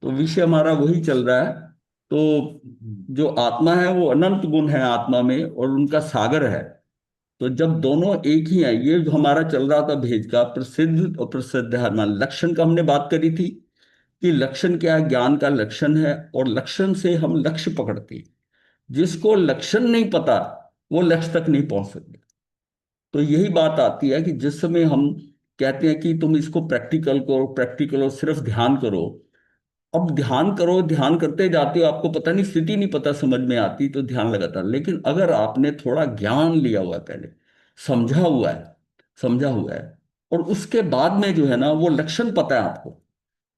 तो विषय हमारा वही चल रहा है। तो जो आत्मा है वो अनंत गुण है आत्मा में और उनका सागर है। तो जब दोनों एक ही है, ये जो हमारा चल रहा था भेद का प्रसिद्ध और प्रसिद्ध है, मान लक्षण का हमने बात करी थी कि लक्षण क्या है, ज्ञान का लक्षण है और लक्षण से हम लक्ष्य पकड़ते हैं। जिसको लक्षण नहीं पता वो लक्ष्य तक नहीं पहुंच सकते। तो यही बात आती है कि जिस समय हम कहते हैं कि तुम इसको प्रैक्टिकल करो, प्रैक्टिकल और सिर्फ ध्यान करो। अब ध्यान करो, ध्यान करते जाते हो, आपको पता नहीं, स्थिति नहीं पता समझ में आती तो ध्यान लगातार। लेकिन अगर आपने थोड़ा ज्ञान लिया हुआ है पहले, समझा हुआ है, समझा हुआ है, और उसके बाद में जो है ना वो लक्षण पता है आपको,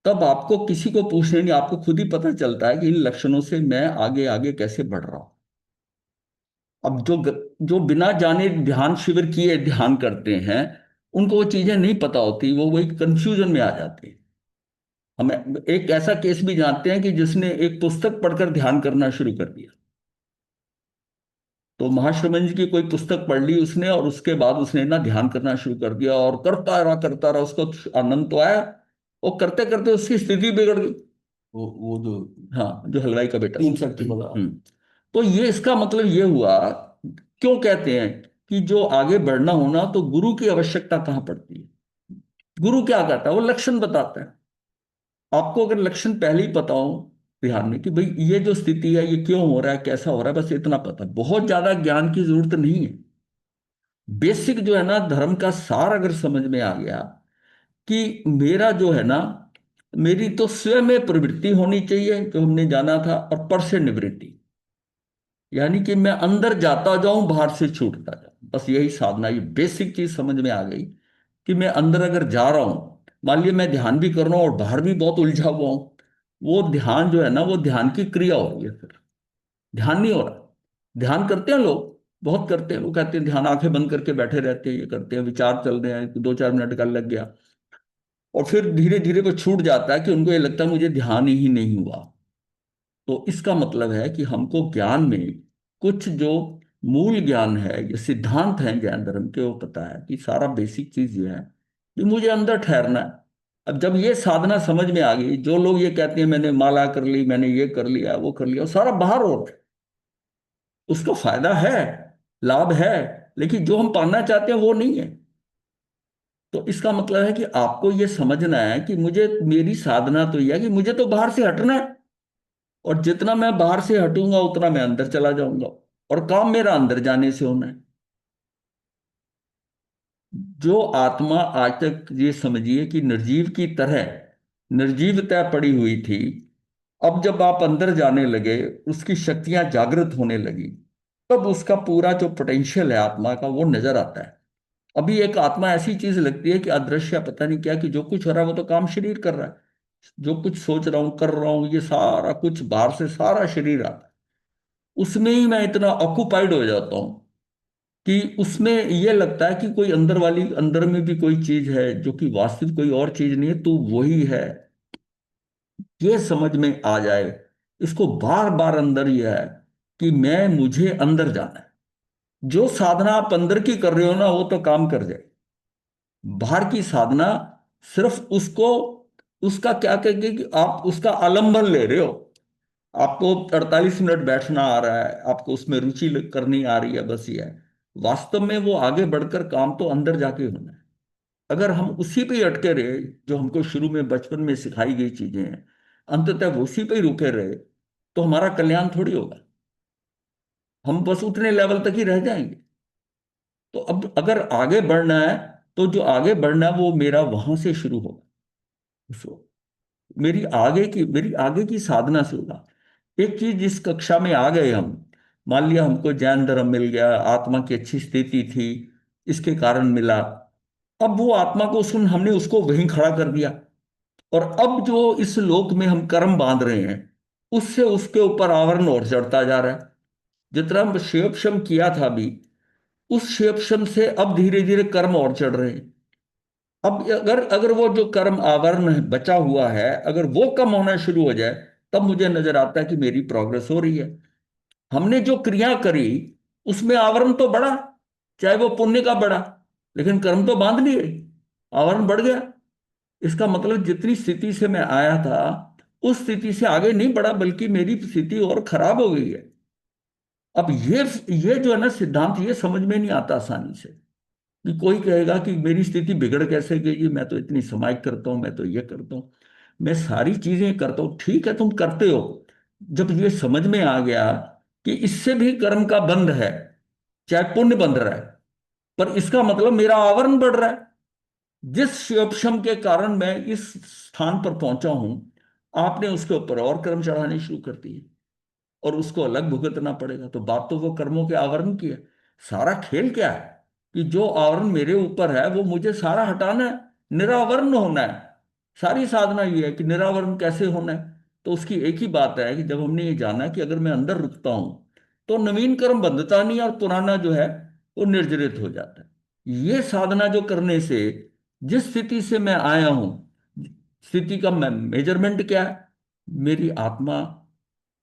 तब आपको किसी को पूछने नहीं, आपको खुद ही पता चलता है कि इन लक्षणों से मैं आगे आगे कैसे बढ़ रहा हूं। अब जो बिना जाने ध्यान शिविर किए ध्यान करते हैं, उनको वो चीजें नहीं पता होती, वो वही कंफ्यूजन में आ जाते हैं। हम एक ऐसा केस भी जानते हैं कि जिसने एक पुस्तक पढ़कर ध्यान करना शुरू कर दिया। तो महाश्रमण जी की कोई पुस्तक पढ़ ली उसने और उसके बाद उसने ना ध्यान करना शुरू कर दिया और करता रहा, उसको आनंद तो आया। वो करते करते उसकी स्थिति बिगड़ गई। वो जो, हाँ, जो हलवाई का बेटा, तीन शक्ति बता। तो ये इसका मतलब ये हुआ, क्यों कहते हैं कि जो आगे बढ़ना होना तो गुरु की आवश्यकता कहाँ पड़ती है। गुरु क्या करता है, वो लक्षण बताता है। आपको अगर लक्षण पहले ही पता हो बिहार में कि भाई ये जो स्थिति है ये क्यों हो रहा है, कैसा हो रहा है, बस इतना पता, बहुत ज्यादा ज्ञान की जरूरत नहीं है। बेसिक जो है ना धर्म का सार अगर समझ में आ गया कि मेरा जो है ना, मेरी तो स्वयं में प्रवृत्ति होनी चाहिए जो हमने जाना था, और पर से निवृत्ति, यानी कि मैं अंदर जाता जाऊं बाहर से छूटता जाऊं, बस यही साधना। ये बेसिक चीज समझ में आ गई कि मैं अंदर अगर जा रहा हूं, मान लिया मैं ध्यान भी कर रहा हूं और बाहर भी बहुत उलझा हुआ हूं, वो ध्यान जो है ना वो ध्यान की क्रिया हो रही है, फिर ध्यान नहीं हो रहा। ध्यान करते हैं लोग, बहुत करते हैं, वो कहते हैं ध्यान, आंखें बंद करके बैठे रहते हैं, ये करते हैं, विचार चल रहे हैं, 2-4 मिनट का लग गया, और फिर धीरे धीरे वो छूट जाता है कि उनको ये लगता है मुझे ध्यान ही नहीं हुआ। तो इसका मतलब है कि हमको ज्ञान में कुछ जो मूल ज्ञान है, ये सिद्धांत है ज्ञान धर्म के, वो पता है कि सारा बेसिक चीज ये है कि मुझे अंदर ठहरना है। अब जब ये साधना समझ में आ गई, जो लोग ये कहते हैं मैंने माला कर ली, मैंने ये कर लिया, वो कर लिया, वो सारा बाहर हो रहा है। उसका फायदा है, लाभ है, लेकिन जो हम पाना चाहते हैं वो नहीं है। तो इसका मतलब है कि आपको ये समझना है कि मुझे, मेरी साधना तो यह है कि मुझे तो बाहर से हटना है, और जितना मैं बाहर से हटूंगा उतना मैं अंदर चला जाऊंगा, और काम मेरा अंदर जाने से होना है। जो आत्मा आज तक, ये समझिए कि निर्जीव की तरह निर्जीवता पड़ी हुई थी, अब जब आप अंदर जाने लगे, उसकी शक्तियां जागृत होने लगी, तब उसका पूरा जो पोटेंशियल है आत्मा का वो नजर आता है। अभी एक आत्मा ऐसी चीज लगती है कि अदृश्य, पता नहीं क्या, कि जो कुछ हो रहा है वो तो काम शरीर कर रहा है, जो कुछ सोच रहा हूं कर रहा हूं, ये सारा कुछ बाहर से सारा शरीर आता है। उसमें ही मैं इतना ऑक्युपाइड हो जाता हूं कि उसमें ये लगता है कि कोई अंदर वाली, अंदर में भी कोई चीज है जो कि वास्तविक कोई और चीज नहीं है, तो वही है। ये समझ में आ जाए, इसको बार बार अंदर ये है कि मैं, मुझे अंदर जाना है। जो साधना आप अंदर की कर रहे हो ना वो तो काम कर जाए। बाहर की साधना सिर्फ उसको, उसका क्या कहेंगे कि आप उसका आलंबन ले रहे हो। आपको 48 मिनट बैठना आ रहा है, आपको उसमें रुचि करनी आ रही है, बस ये है। वास्तव में वो आगे बढ़कर काम तो अंदर जाके होना है। अगर हम उसी पे ही अटके रहे, जो हमको शुरू में बचपन में सिखाई गई चीजें हैं, अंततः वो उसी पे ही रुके रहे, तो हमारा कल्याण थोड़ी होगा। हम बस उतने लेवल तक ही रह जाएंगे। तो अब अगर आगे बढ़ना है, तो जो आगे बढ़ना है वो मेरा वहां से शुरू होगा। उसको, मेरी आगे की साधना से होगा। एक चीज, जिस कक्षा में आ गए हम, मान लिया हमको जैन धर्म मिल गया, आत्मा की अच्छी स्थिति थी, इसके कारण मिला, अब वो आत्मा को सुन, हमने उसको वहीं खड़ा कर दिया, और अब जो इस लोक में हम कर्म बांध रहे हैं, उससे उसके ऊपर आवरण और चढ़ता जा रहा है। जितना हम शेपशम किया था अभी, उस शेपशम से अब धीरे धीरे कर्म और चढ़ रहे हैं। अब अगर अगर वो जो कर्म आवरण है बचा हुआ है, अगर वो कम होना शुरू हो जाए, तब मुझे नजर आता है कि मेरी प्रोग्रेस हो रही है। हमने जो क्रिया करी उसमें आवरण तो बढ़ा, चाहे वो पुण्य का बढ़ा, लेकिन कर्म तो बांध लिए, आवरण बढ़ गया। इसका मतलब जितनी स्थिति से मैं आया था उस स्थिति से आगे नहीं बढ़ा, बल्कि मेरी स्थिति और खराब हो गई है। अब ये जो है ना सिद्धांत, ये समझ में नहीं आता आसानी से। कि कोई कहेगा कि मेरी स्थिति बिगड़ कैसे गई, मैं तो इतनी समाइक करता हूं, मैं तो ये करता हूं, मैं सारी चीजें करता हूं। ठीक है, तुम करते हो। जब ये समझ में आ गया कि इससे भी कर्म का बंध है, चाहे पुण्य बंध रहा है, पर इसका मतलब मेरा आवरण बढ़ रहा है। जिस शिवोपशम के कारण मैं इस स्थान पर पहुंचा हूं, आपने उसके ऊपर और कर्म चढ़ाने शुरू कर दिए, और उसको अलग भुगतना पड़ेगा। तो बात तो वो कर्मों के आवरण की है। सारा खेल क्या है कि जो आवरण मेरे ऊपर है वो मुझे सारा हटाना है, निरावरण होना है। सारी साधना ये है कि निरावरण कैसे होना है। तो उसकी एक ही बात है कि जब हमने ये जाना कि अगर मैं अंदर रुकता हूं तो नवीन कर्म बंधता नहीं, और पुराना जो है वो निर्जरित हो जाता है। ये साधना जो करने से जिस स्थिति से मैं आया हूं, स्थिति का मेजरमेंट क्या है? मेरी आत्मा,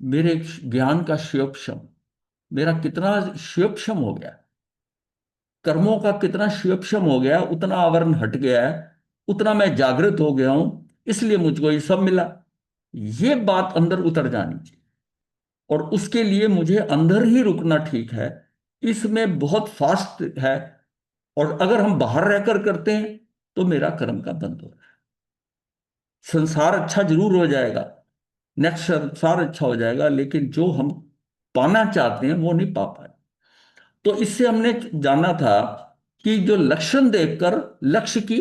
मेरे ज्ञान का क्षयोक्षम, मेरा कितना क्षयोक्षम हो गया, कर्मों का कितना क्षयोक्षम हो गया, उतना आवरण हट गया है, उतना मैं जागृत हो गया हूं, इसलिए मुझको ये सब मिला। ये बात अंदर उतर जानी चाहिए, और उसके लिए मुझे अंदर ही रुकना ठीक है। इसमें बहुत फास्ट है, और अगर हम बाहर रहकर करते हैं तो मेरा कर्म का बंध हो रहा है। संसार अच्छा जरूर हो जाएगा, नेक्स्ट संसार अच्छा हो जाएगा, लेकिन जो हम पाना चाहते हैं वो नहीं पा पाए। तो इससे हमने जाना था कि जो लक्षण देखकर लक्ष्य की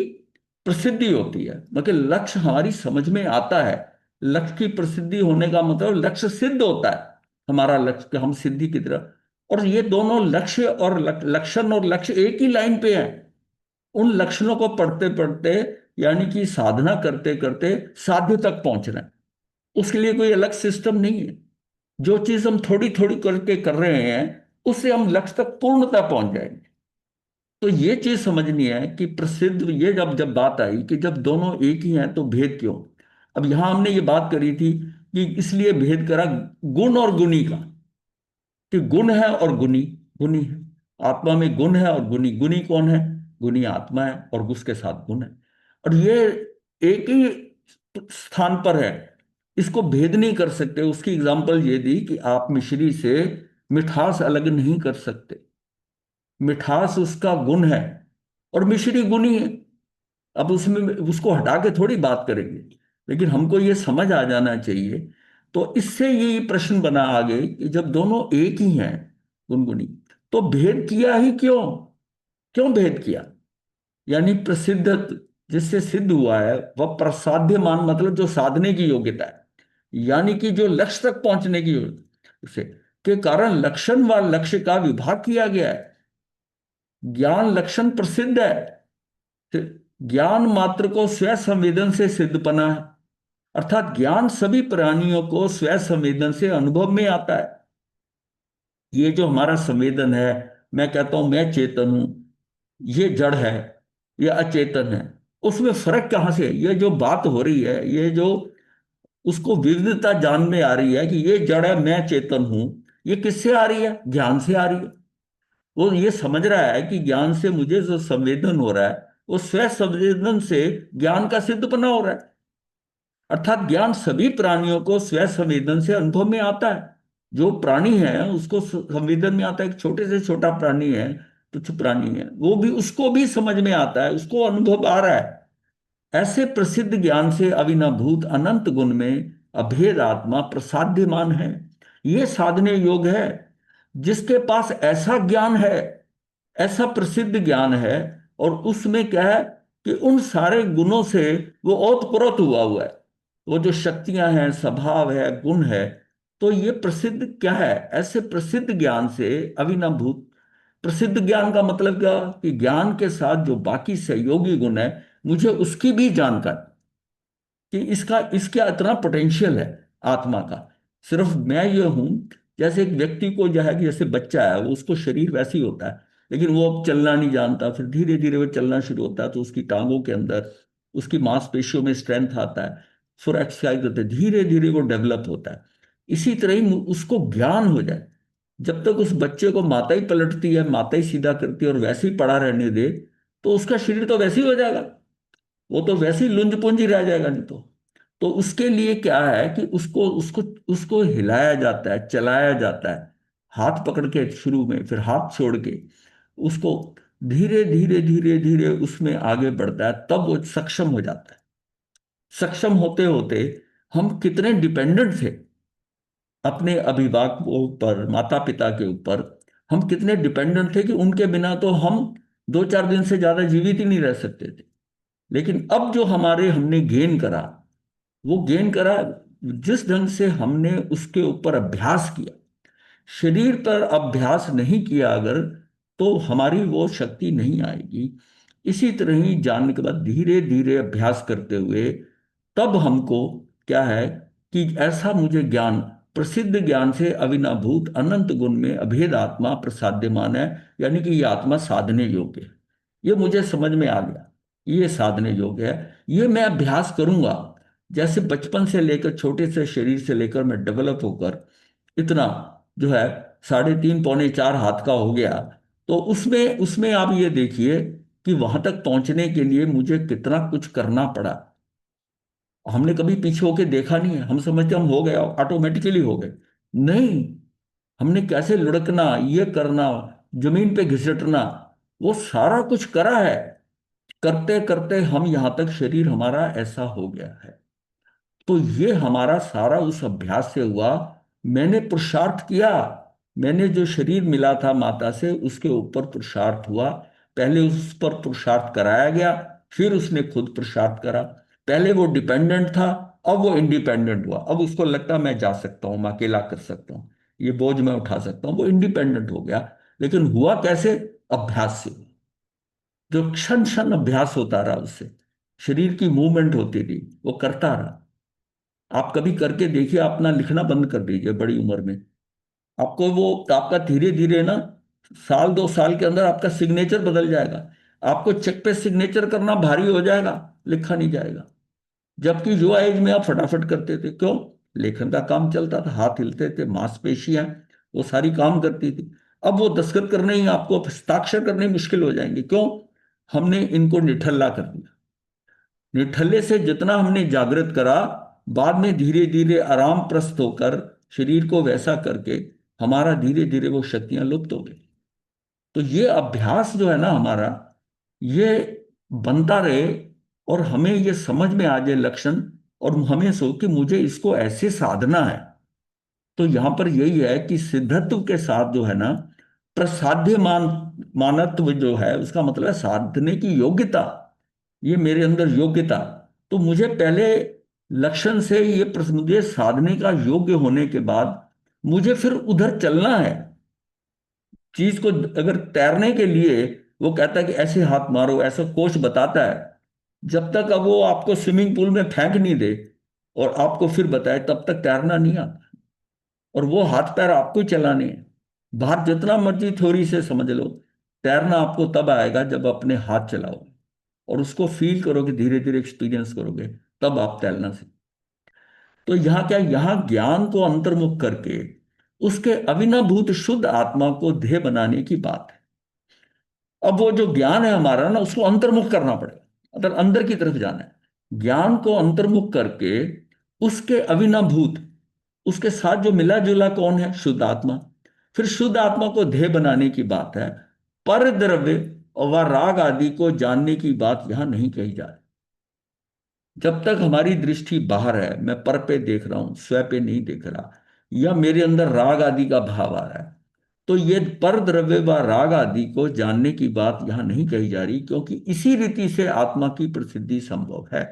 प्रसिद्धि होती है, मतलब लक्ष्य हमारी समझ में आता है। लक्ष्य की प्रसिद्धि होने का मतलब लक्ष्य सिद्ध होता है, हमारा लक्ष्य कि हम सिद्धि की तरफ। और ये दोनों लक्ष्य और लक्षण और लक्ष्य एक ही लाइन पे हैं। उन लक्षणों को पढ़ते पढ़ते, यानी कि साधना करते करते साध्य तक पहुंचना है। उसके लिए कोई अलग सिस्टम नहीं है। जो चीज हम थोड़ी थोड़ी करके कर रहे हैं, उससे हम लक्ष्य तक पूर्णता पहुंच जाएंगे। तो ये चीज समझनी है कि प्रसिद्ध, ये जब जब बात आई कि जब दोनों एक ही हैं तो भेद क्यों। अब यहां हमने ये बात करी थी कि इसलिए भेद करा गुण और गुणी का, कि गुण है और गुणी, गुणी है। आत्मा में गुण है और गुणी, गुणी कौन है? गुणी आत्मा है, और उसके साथ गुण है। और ये एक ही स्थान पर है, इसको भेद नहीं कर सकते। उसकी एग्जाम्पल ये दी कि आप मिश्री से मिठास अलग नहीं कर सकते। मिठास उसका गुण है, और मिश्री गुणी है। अब उसमें उसको हटा के थोड़ी बात करेंगे, लेकिन हमको ये समझ आ जाना चाहिए। तो इससे ये प्रश्न बना आगे कि जब दोनों एक ही हैं, गुनगुनी, तो भेद किया ही क्यों? क्यों भेद किया? यानी प्रसिद्ध, जिससे सिद्ध हुआ है वह प्रसाध्यमान, मतलब जो साधने की योग्यता है, यानी कि जो लक्ष्य तक पहुंचने की योग्यता से के कारण लक्षण व लक्ष्य का विभाग किया गया है। ज्ञान लक्षण प्रसिद्ध है, ज्ञान मात्र को स्व संवेदन से सिद्ध पना है। अर्थात ज्ञान सभी प्राणियों को स्व संवेदन से अनुभव में आता है। ये जो हमारा संवेदन है, मैं कहता हूं मैं चेतन हूं, ये जड़ है, ये अचेतन है, उसमें फर्क कहां से है? ये जो बात हो रही है, ये जो उसको विविधता जान में आ रही है कि ये जड़ है, मैं चेतन हूं, ये किससे आ रही है? ज्ञान से आ रही है। वो ये समझ रहा है कि ज्ञान से मुझे जो संवेदन हो रहा है, वो स्व संवेदन से ज्ञान का सिद्धपना हो रहा है। अर्थात ज्ञान सभी प्राणियों को स्व संवेदन से अनुभव में आता है। जो प्राणी है उसको संवेदन में आता है। एक छोटे से छोटा प्राणी है, तुच्छ प्राणी है, वो भी, उसको भी समझ में आता है, उसको अनुभव आ रहा है। ऐसे प्रसिद्ध ज्ञान से अविनाभूत अनंत गुण में अभेद आत्मा प्रसाद्यमान है। ये साधने योग है। जिसके पास ऐसा ज्ञान है, ऐसा प्रसिद्ध ज्ञान है, और उसमें क्या है कि उन सारे गुणों से वो ओतप्रोत हुआ हुआ है। वो जो शक्तियां हैं, स्वभाव है, गुण है, तो ये प्रसिद्ध क्या है? ऐसे प्रसिद्ध ज्ञान से अविनाभूत। प्रसिद्ध ज्ञान का मतलब क्या? कि ज्ञान के साथ जो बाकी सहयोगी गुण है, मुझे उसकी भी जानकारी, कि इसका, इसका इतना पोटेंशियल है आत्मा का। सिर्फ मैं ये हूं, जैसे एक व्यक्ति को जो है कि जैसे बच्चा है, वो उसको शरीर वैसे ही होता है, लेकिन वो अब चलना नहीं जानता, फिर धीरे धीरे वो चलना शुरू होता है, तो उसकी टांगों के अंदर, उसकी मांसपेशियों में स्ट्रेंथ आता है, फिर एक्सरसाइज होते धीरे धीरे वो डेवलप होता है। इसी तरह ही उसको ज्ञान हो जाए। जब तक उस बच्चे को माता ही पलटती है, माता ही सीधा करती है और वैसे ही पड़ा रहने दे, तो उसका शरीर तो वैसे ही हो जाएगा, वो तो वैसे ही लुंज पुंज ही रह जाएगा, नहीं तो। तो उसके लिए क्या है कि उसको उसको उसको हिलाया जाता है, चलाया जाता है, हाथ पकड़ के शुरू में, फिर हाथ छोड़ के उसको धीरे धीरे धीरे धीरे उसमें आगे बढ़ता है, तब वो सक्षम हो जाता है। सक्षम होते होते हम कितने डिपेंडेंट थे अपने अभिभावकों पर, माता पिता के ऊपर। हम कितने डिपेंडेंट थे कि उनके बिना तो हम 2-4 दिन से ज्यादा जीवित ही नहीं रह सकते थे। लेकिन अब जो हमारे हमने गेन करा, वो गेन करा जिस ढंग से हमने उसके ऊपर अभ्यास किया। शरीर पर अभ्यास नहीं किया अगर, तो हमारी वो शक्ति नहीं आएगी। इसी तरह ही जानने के बाद धीरे धीरे अभ्यास करते हुए तब हमको क्या है कि ऐसा मुझे ज्ञान, प्रसिद्ध ज्ञान से अविनाभूत अनंत गुण में अभेद आत्मा प्रसाद्यमान है, यानी कि ये आत्मा साधने योग्य है। ये मुझे समझ में आ गया, ये साधने योग्य है। ये मैं अभ्यास करूंगा। जैसे बचपन से लेकर, छोटे से शरीर से लेकर मैं डेवलप होकर इतना जो है 3.5 पौने 4 हाथ का हो गया, तो उसमें उसमें आप ये देखिए कि वहां तक पहुंचने के लिए मुझे कितना कुछ करना पड़ा। हमने कभी पीछे होके देखा नहीं है, हम समझते हम हो गए, ऑटोमेटिकली हो गए। नहीं, हमने कैसे लुढ़कना, ये करना, जमीन पे घिसटना, वो सारा कुछ करा है। करते करते हम यहां तक शरीर हमारा ऐसा हो गया है। तो ये हमारा सारा उस अभ्यास से हुआ। मैंने पुरुषार्थ किया। मैंने जो शरीर मिला था माता से उसके ऊपर पुरुषार्थ हुआ। पहले उस पर पुरुषार्थ कराया गया, फिर उसने खुद पुरुषार्थ करा। पहले वो डिपेंडेंट था, अब वो इंडिपेंडेंट हुआ। अब उसको लगता मैं जा सकता हूँ, मैं अकेला कर सकता हूँ, ये बोझ मैं उठा सकता हूँ। वो इंडिपेंडेंट हो गया। लेकिन हुआ कैसे? अभ्यास से। जो क्षण क्षण अभ्यास होता रहा उससे, शरीर की मूवमेंट होती थी, वो करता रहा। आप कभी करके देखिए, अपना लिखना बंद कर दीजिए बड़ी उम्र में, आपको वो, आपका धीरे धीरे ना 1-2 साल के अंदर आपका सिग्नेचर बदल जाएगा। आपको चेक पे सिग्नेचर करना भारी हो जाएगा, लिखा नहीं जाएगा। जबकि युवा एज में आप फटाफट करते थे। क्यों? लेखन का काम चलता था, हाथ हिलते थे, मांसपेशियां वो सारी काम करती थी। अब वो दस्तखत करने ही, आपको हस्ताक्षर करने मुश्किल हो जाएंगे। क्यों? हमने इनको निठल्ला कर दिया। निठल्ले से जितना हमने जागृत करा, बाद में धीरे धीरे आराम प्रस्त होकर शरीर को वैसा करके हमारा धीरे धीरे वो शक्तियां लुप्त हो गई। तो ये अभ्यास जो है ना हमारा, ये बनता रहे और हमें ये समझ में आ जाए लक्षण, और हमें सो कि मुझे इसको ऐसे साधना है। तो यहां पर यही है कि सिद्धत्व के साथ जो है ना, प्रसाध्य मानत्व जो है, उसका मतलब है साधने की योग्यता। ये मेरे अंदर योग्यता। तो मुझे पहले लक्षण से ये मुझे साधने का योग्य होने के बाद मुझे फिर उधर चलना है। चीज को अगर तैरने के लिए वो कहता है कि ऐसे हाथ मारो, ऐसा कोच बताता है, जब तक अब वो आपको स्विमिंग पूल में फेंक नहीं दे और आपको फिर बताए, तब तक तैरना नहीं आता। और वो हाथ पैर आपको ही चलाने हैं। बाहर जितना मर्जी थ्योरी से समझ लो, तैरना आपको तब आएगा जब अपने हाथ चलाओ और उसको फील करोगे, धीरे धीरे एक्सपीरियंस करोगे, तब आप तैरना सीख। तो यहाँ क्या, यहाँ ज्ञान को अंतर्मुख करके उसके अविनाभूत शुद्ध आत्मा को ध्येय बनाने की बात है। अब वो जो ज्ञान है हमारा ना, उसको अंतर्मुख करना पड़ेगा, मतलब अंदर की तरफ जाना है। ज्ञान को अंतर्मुख करके उसके अविनाभूत, उसके साथ जो मिला जुला कौन है? शुद्ध आत्मा। फिर शुद्ध आत्मा को ध्येय बनाने की बात है। पर द्रव्य और राग आदि को जानने की बात यहां नहीं कही जा रही। जब तक हमारी दृष्टि बाहर है, मैं पर पे देख रहा हूं, स्व पे नहीं देख रहा, या मेरे अंदर राग आदि का भाव आ रहा है, तो ये पर द्रव्य व राग आदि को जानने की बात यहां नहीं कही जा रही, क्योंकि इसी रीति से आत्मा की प्रसिद्धि संभव है।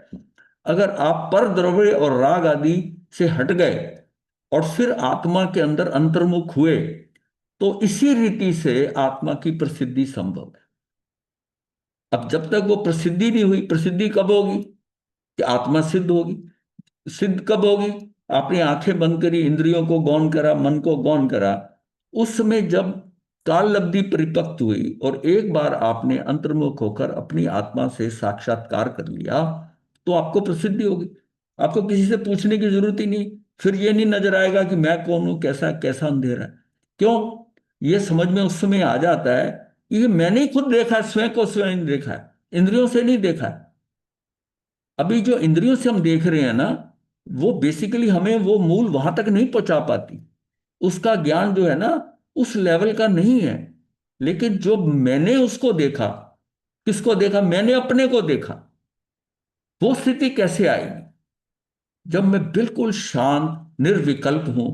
अगर आप पर द्रव्य और राग आदि से हट गए और फिर आत्मा के अंदर अंतर्मुख हुए, तो इसी रीति से आत्मा की प्रसिद्धि संभव है। अब जब तक वो प्रसिद्धि नहीं हुई, प्रसिद्धि कब होगी? कि आत्मा सिद्ध होगी। सिद्ध कब होगी? आपने आंखें बंद करी, इंद्रियों को गौण करा, मन को गौण करा, उस समय जब काल लब्धि परिपक्व हुई और एक बार आपने अंतर्मुख होकर अपनी आत्मा से साक्षात्कार कर लिया, तो आपको प्रसिद्धि होगी। आपको किसी से पूछने की जरूरत ही नहीं। फिर ये नहीं नजर आएगा कि मैं कौन हूं, कैसा कैसा अंधेरा है। क्यों? ये समझ में उस समय आ जाता है कि ये मैंने ही खुद देखा है, स्वयं को स्वयं देखा है, इंद्रियों से नहीं देखा है। अभी जो इंद्रियों से हम देख रहे हैं ना, वो बेसिकली हमें वो मूल वहां तक नहीं पहुंचा पाती। उसका ज्ञान जो है ना, उस लेवल का नहीं है। लेकिन जो मैंने उसको देखा, किसको देखा, मैंने अपने को देखा, वो स्थिति कैसे आएगी जब मैं बिल्कुल शांत निर्विकल्प हूं,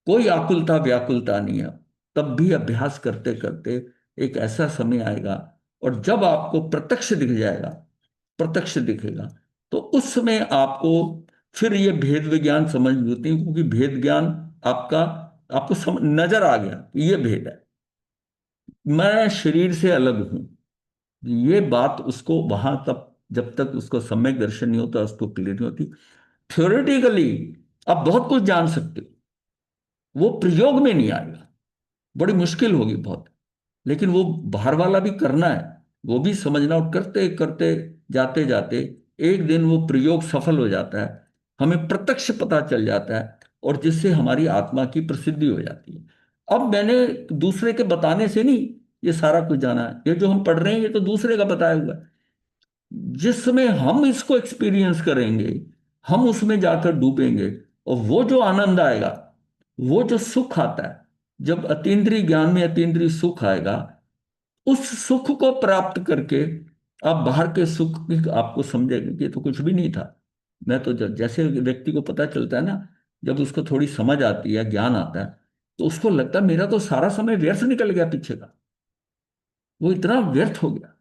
कोई आकुलता व्याकुलता नहीं है। तब भी अभ्यास करते करते एक ऐसा समय आएगा, और जब आपको प्रत्यक्ष दिख जाएगा, प्रत्यक्ष दिखेगा, तो उस समय आपको फिर ये भेद विज्ञान समझ में होती है, क्योंकि भेद ज्ञान आपका, आपको नजर आ गया ये भेद है, मैं शरीर से अलग हूं। ये बात उसको वहां तक, जब तक उसको सम्यक दर्शन नहीं होता, उसको क्लियर नहीं होती। थ्योरेटिकली आप बहुत कुछ जान सकते हो, वो प्रयोग में नहीं आएगा, बड़ी मुश्किल होगी बहुत। लेकिन वो बाहर वाला भी करना है, वो भी समझना, और करते करते जाते जाते एक दिन वो प्रयोग सफल हो जाता है, हमें प्रत्यक्ष पता चल जाता है, और जिससे हमारी आत्मा की प्रसिद्धि हो जाती है। अब मैंने दूसरे के बताने से नहीं ये सारा कुछ जाना है, ये जो हम पढ़ रहे हैं ये तो दूसरे का बताया हुआ है। जिसमें हम इसको एक्सपीरियंस करेंगे, हम उसमें जाकर डूबेंगे, और वो जो आनंद आएगा, वो जो सुख आता है, जब अतीन्द्रिय ज्ञान में अतीन्द्रिय सुख आएगा, उस सुख को प्राप्त करके आप बाहर के सुख की आपको समझेंगे कि ये तो कुछ भी नहीं था। मैं तो जैसे व्यक्ति को पता चलता है ना, जब उसको थोड़ी समझ आती है, ज्ञान आता है, तो उसको लगता है मेरा तो सारा समय व्यर्थ निकल गया पीछे का, वो इतना व्यर्थ हो गया।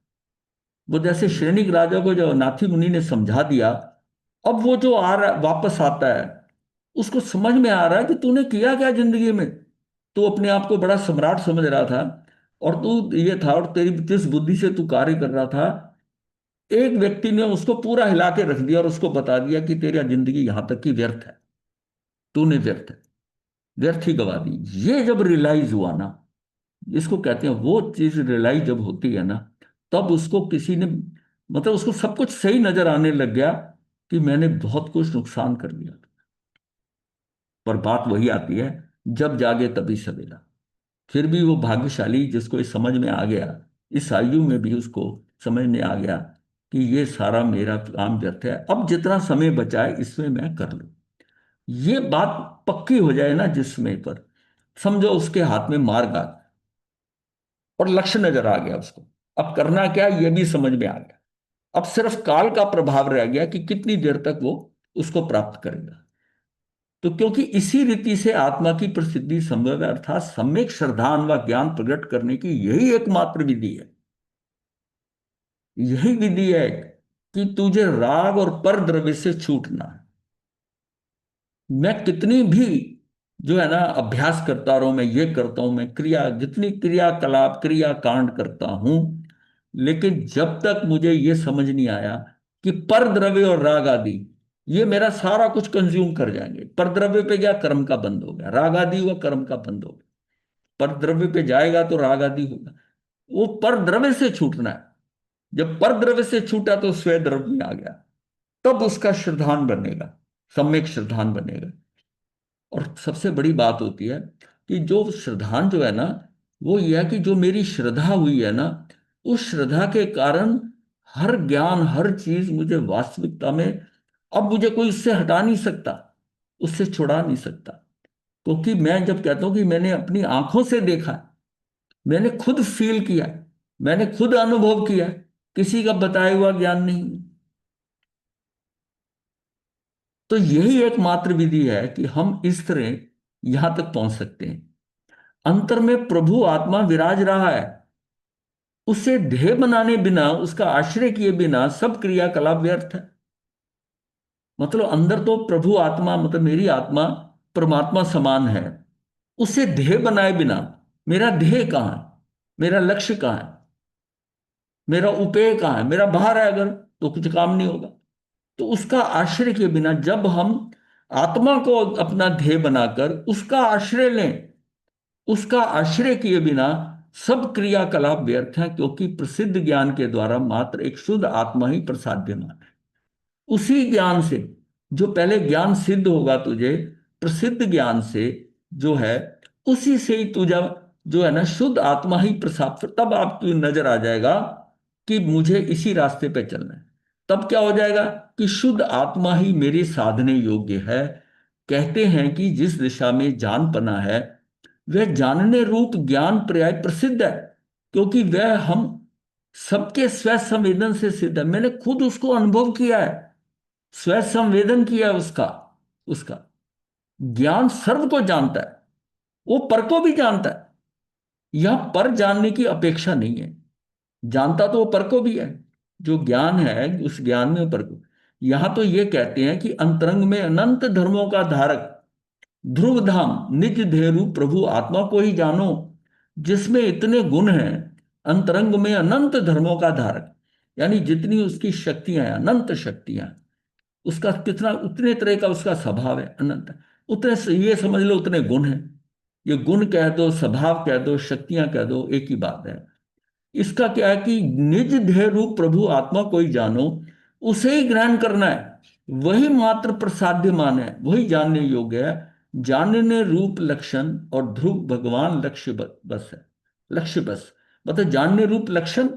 वो जैसे श्रेणिक राजा को जो नाथी मुनि ने समझा दिया, अब वो जो आ रहा वापस आता है, उसको समझ में आ रहा है कि तूने किया क्या जिंदगी में। तू अपने आप को बड़ा सम्राट समझ रहा था, और तू ये था, और तेरी जिस बुद्धि से तू कार्य कर रहा था, एक व्यक्ति ने उसको पूरा हिला के रख दिया और उसको बता दिया कि तेरी जिंदगी यहां तक की व्यर्थ है, तूने व्यर्थ है, व्यर्थ ही गवा दी। ये जब रियलाइज हुआ ना, इसको कहते हैं, वो चीज रियलाइज जब होती है ना, तब उसको किसी ने, मतलब उसको सब कुछ सही नजर आने लग गया कि मैंने बहुत कुछ नुकसान कर लिया। पर बात वही आती है, जब जागे तभी सवेरा। फिर भी वो भाग्यशाली जिसको ये समझ में आ गया, इस आयु में भी उसको समझ में आ गया कि ये सारा मेरा काम व्यर्थ है, अब जितना समय बचा है इसमें मैं कर लूं। ये बात पक्की हो जाए ना जिस समय पर, समझो उसके हाथ में मार्ग आ गया, और लक्ष्य नजर आ गया उसको। अब करना क्या है, ये भी समझ में आ गया। अब सिर्फ काल का प्रभाव रह गया कि कितनी देर तक वो उसको प्राप्त करेगा। तो क्योंकि इसी रीति से आत्मा की प्रसिद्धि संभव है, अर्थात सम्यक श्रद्धान व ज्ञान प्रकट करने की यही एकमात्र विधि है। यही विधि है कि तुझे राग और पर द्रव्य से छूटना है। मैं कितनी भी जो है ना अभ्यास करता रहूं, मैं ये करता हूं, मैं क्रिया, जितनी क्रियाकलाप क्रिया कांड करता हूं, लेकिन जब तक मुझे ये समझ नहीं आया कि पर द्रव्य और राग आदि ये मेरा सारा कुछ कंज्यूम कर जाएंगे। पर द्रव्य पे गया, कर्म का बंद हो गया, राग आदि हुआ, कर्म का बंद हो गया। पर द्रव्य पे जाएगा तो राग आदि होगा। वो पर द्रव्य से छूटना है। जब पर द्रव्य से छूटा तो स्व द्रव्य में आ गया, तब उसका श्रद्धान बनेगा, सम्यक श्रद्धान बनेगा। और सबसे बड़ी बात होती है कि जो श्रद्धान जो है ना, वो यह है कि जो मेरी श्रद्धा हुई है ना, उस श्रद्धा के कारण हर ज्ञान हर चीज मुझे वास्तविकता में, अब मुझे कोई उससे हटा नहीं सकता, उससे छुड़ा नहीं सकता। क्योंकि मैं जब कहता हूं कि मैंने अपनी आंखों से देखा है, मैंने खुद फील किया, मैंने खुद अनुभव किया, किसी का बताया हुआ ज्ञान नहीं। तो यही एकमात्र विधि है कि हम इस तरह यहां तक पहुंच सकते हैं। अंतर में प्रभु आत्मा विराज रहा है, उसे ध्येय बनाने बिना, उसका आश्रय किए बिना सब क्रियाकलाप व्यर्थ है। मतलब अंदर तो प्रभु आत्मा, मतलब मेरी आत्मा परमात्मा समान है, उसे ध्येय बनाए बिना, मेरा ध्येय कहाँ है, मेरा लक्ष्य कहाँ है, मेरा उपेय कहाँ है, मेरा बाहर है अगर, तो कुछ काम नहीं होगा। तो उसका आश्रय किए बिना जब हम आत्मा को अपना ध्येय बनाकर उसका आश्रय लें, उसका आश्रय किए बिना सब क्रियाकलाप व्यर्थ हैं, क्योंकि प्रसिद्ध ज्ञान के द्वारा मात्र एक शुद्ध आत्मा ही प्रसाद्यमान है। उसी ज्ञान से, जो पहले ज्ञान सिद्ध होगा तुझे प्रसिद्ध ज्ञान से जो है, उसी से ही तुझा जो है ना शुद्ध आत्मा ही प्रसाद, फिर तब आप तुझे नजर आ जाएगा कि मुझे इसी रास्ते पे चलना है। तब क्या हो जाएगा कि शुद्ध आत्मा ही मेरे साधने योग्य है। कहते हैं कि जिस दिशा में जान पना है वह जानने रूप ज्ञान पर्याय प्रसिद्ध है, क्योंकि वह हम सबके स्व संवेदन से सिद्ध है। मैंने खुद उसको अनुभव किया है, स्व संवेदन किया है उसका। उसका ज्ञान सर्व को जानता है, वो पर को भी जानता है। यह पर जानने की अपेक्षा नहीं है, जानता तो वो पर को भी है। जो ज्ञान है उस ज्ञान में पर को। यहां तो ये कहते हैं कि अंतरंग में अनंत धर्मों का धारक ध्रुव धाम निज धेरु प्रभु आत्मा को ही जानो, जिसमें इतने गुण हैं। अंतरंग में अनंत धर्मों का धारक, यानी जितनी उसकी शक्तियां हैं, अनंत शक्तियां, उसका कितना उतने तरह का उसका स्वभाव है, अनंत। उतने से ये समझ लो उतने गुण हैं। ये गुण कह दो, स्वभाव कह दो, शक्तियां कह दो, एक ही बात है। इसका क्या है कि निज ध्येय रूप प्रभु आत्मा को ही जानो, उसे ही ग्रहण करना है। वही मात्र प्रसाद्यमान है, वही जानने योग्य है। जानने रूप लक्षण और ध्रुव भगवान लक्ष्य बस है। लक्ष्य बस मतलब जानने रूप लक्षण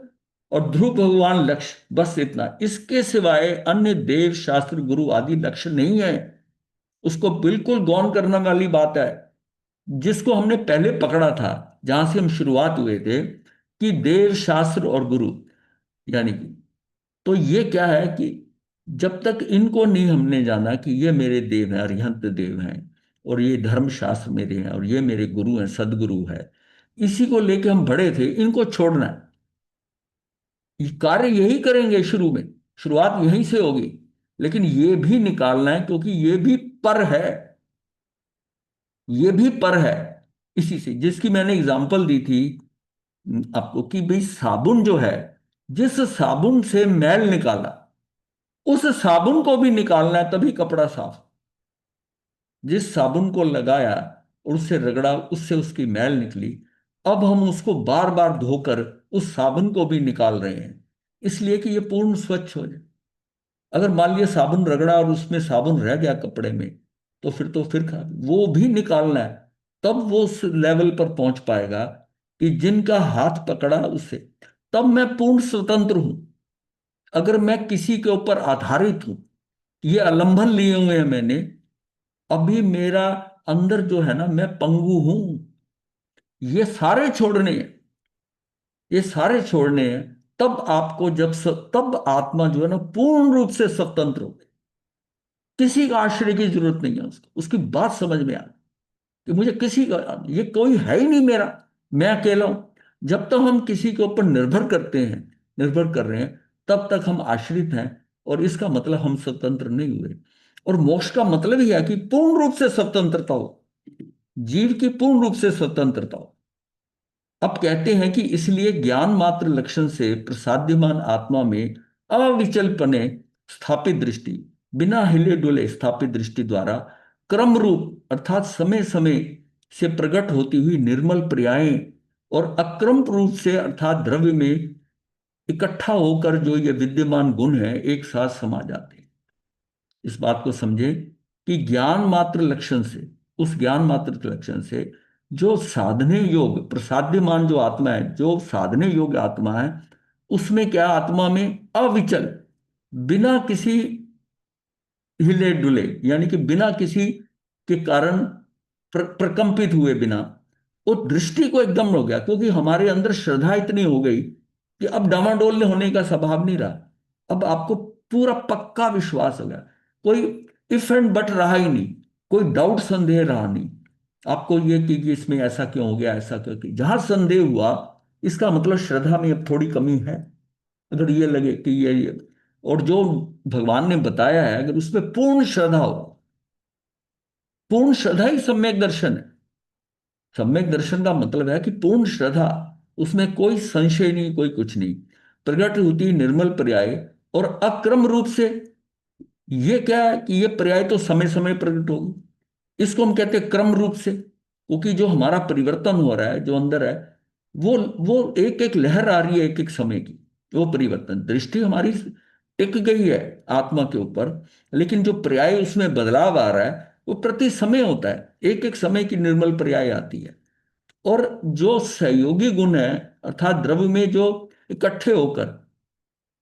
और ध्रुव भगवान लक्ष्य, बस इतना। इसके सिवाय अन्य देव शास्त्र गुरु आदि लक्ष्य नहीं है। उसको बिल्कुल गौण करने वाली बात है। जिसको हमने पहले पकड़ा था, जहां से हम शुरुआत हुए थे, कि देव शास्त्र और गुरु, यानी कि, तो ये क्या है कि जब तक इनको नहीं हमने जाना कि ये मेरे देव हैं, अरिहंत देव हैं, और ये धर्म शास्त्र मेरे हैं, और ये मेरे गुरु हैं, सदगुरु है, इसी को लेके हम बड़े थे, इनको छोड़ना है। ये कार्य यही करेंगे शुरू में, शुरुआत यहीं से होगी। लेकिन ये भी निकालना है, क्योंकि ये भी पर है। ये भी पर है। इसी से, जिसकी मैंने एग्जांपल दी थी आपको, कि भाई साबुन जो है, जिस साबुन से मैल निकाला, उस साबुन को भी निकालना है, तभी कपड़ा साफ। जिस साबुन को लगाया और उससे रगड़ा, उससे उसकी मैल निकली, अब हम उसको बार बार धोकर उस साबुन को भी निकाल रहे हैं, इसलिए कि ये पूर्ण स्वच्छ हो जाए। अगर मान लिया साबुन रगड़ा और उसमें साबुन रह गया कपड़े में, तो फिर खराब, वो भी निकालना है। तब वो उस लेवल पर पहुंच पाएगा कि जिनका हाथ पकड़ा उससे, तब मैं पूर्ण स्वतंत्र हूं। अगर मैं किसी के ऊपर आधारित हूं, ये आलंबन लिए हुए हैं मैंने, अभी मेरा अंदर जो है ना, मैं पंगु हूं। ये सारे छोड़ने हैं, ये सारे छोड़ने हैं। तब आपको तब आत्मा जो है ना पूर्ण रूप से स्वतंत्र हो, किसी का आश्रय की जरूरत नहीं है उसको। उसकी बात समझ में आ कि मुझे किसी का, ये कोई है ही नहीं मेरा, मैं अकेला हूं। जब तक हम किसी के ऊपर निर्भर करते हैं, निर्भर कर रहे हैं, तब तक हम आश्रित हैं। और इसका मतलब हम स्वतंत्र नहीं हुए। और मोक्ष का मतलब ही है कि पूर्ण रूप से स्वतंत्रता हो, जीव की पूर्ण रूप से स्वतंत्रता हो। अब कहते हैं कि इसलिए ज्ञान मात्र लक्षण से प्रसाद्यमान आत्मा में अविचलपने स्थापित दृष्टि, बिना हिले डुले स्थापित दृष्टि द्वारा क्रम रूप अर्थात समय समय से प्रकट होती हुई निर्मल पर्यायें, और अक्रम रूप से अर्थात द्रव्य में इकट्ठा होकर जो ये विद्यमान गुण है एक साथ समा जाते हैं। इस बात को समझे कि ज्ञान मात्र लक्षण से, उस ज्ञान मात्र के लक्षण से जो साधने योग प्रसाद्यमान जो आत्मा है, जो साधने योग्य आत्मा है, उसमें क्या, आत्मा में अविचल, बिना किसी हिले डुले, यानी कि बिना किसी के कारण प्रकंपित हुए बिना, वो दृष्टि को एकदम हो गया। क्योंकि हमारे अंदर श्रद्धा इतनी हो गई कि अब डामाडोल होने का स्वभाव नहीं रहा। अब आपको पूरा पक्का विश्वास हो गया, कोई इफ एंड बट रहा ही नहीं, कोई डाउट संदेह रहा नहीं। आपको ये कि इसमें ऐसा क्यों हो गया, ऐसा क्यों, कि जहां संदेह हुआ, इसका मतलब श्रद्धा में अब थोड़ी कमी है। अगर ये लगे कि ये और जो भगवान ने बताया है, अगर उसमें पूर्ण श्रद्धा हो, पूर्ण श्रद्धा ही सम्यक दर्शन है। सम्यक दर्शन का मतलब है कि पूर्ण श्रद्धा, उसमें कोई संशय नहीं, कोई कुछ नहीं, प्रकट होती निर्मल पर्याय और अक्रम रूप से। ये क्या है कि ये पर्याय तो समय समय प्रकट होगी, इसको हम कहते हैं क्रम रूप से। क्योंकि जो हमारा परिवर्तन हो रहा है, जो अंदर है, वो एक एक लहर आ रही है एक एक समय की। वो परिवर्तन, दृष्टि हमारी टिक गई है आत्मा के ऊपर, लेकिन जो पर्याय उसमें बदलाव आ रहा है वो प्रति समय होता है, एक एक समय की निर्मल पर्याय आती है। और जो सहयोगी गुण है, अर्थात द्रव्य में जो इकट्ठे होकर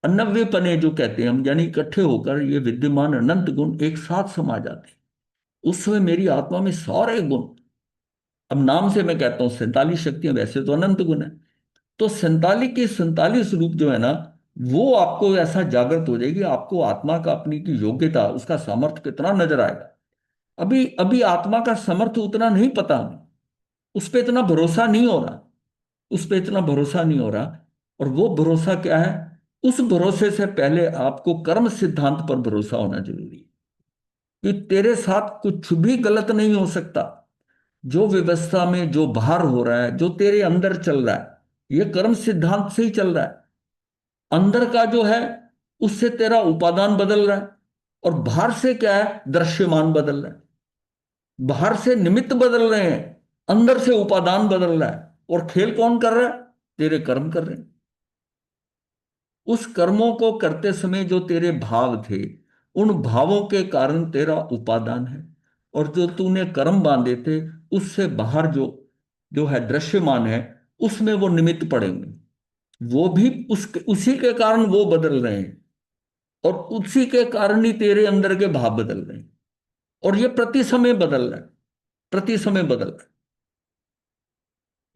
अनव्य पने जो कहते हैं हम, यानी इकट्ठे होकर ये विद्यमान अनंत गुण एक साथ समा जाते हैं। उस समय मेरी आत्मा में सारे गुण, अब नाम से मैं कहता हूं 47 शक्तियां, वैसे तो अनंत गुण है, तो 47 के 47 रूप जो है ना, वो आपको ऐसा जागृत हो जाएगी, आपको आत्मा का अपनी की योग्यता, उसका सामर्थ्य कितना नजर आएगा। अभी अभी आत्मा का सामर्थ्य उतना नहीं पता हमें, उस पर इतना भरोसा नहीं हो रहा, उस पर इतना भरोसा नहीं हो रहा। और वो भरोसा क्या है? उस भरोसे से पहले आपको कर्म सिद्धांत पर भरोसा होना जरूरी है, कि तेरे साथ कुछ भी गलत नहीं हो सकता। जो व्यवस्था में जो बाहर हो रहा है, जो तेरे अंदर चल रहा है, ये कर्म सिद्धांत से ही चल रहा है। अंदर का जो है, उससे तेरा उपादान बदल रहा है, और बाहर से क्या है, दृश्यमान बदल रहा है। बाहर से निमित्त बदल रहे हैं, अंदर से उपादान बदल रहा है। और खेल कौन कर रहा है? तेरे कर्म कर रहे हैं। उस कर्मों को करते समय जो तेरे भाव थे, उन भावों के कारण तेरा उपादान है। और जो तूने कर्म बांधे थे, उससे बाहर जो जो है दृश्यमान है, उसमें वो निमित्त पड़ेंगे। वो भी उसी के कारण वो बदल रहे हैं, और उसी के कारण ही तेरे अंदर के भाव बदल रहे हैं। और ये प्रति समय बदल रहा है, प्रति समय बदल रहा है।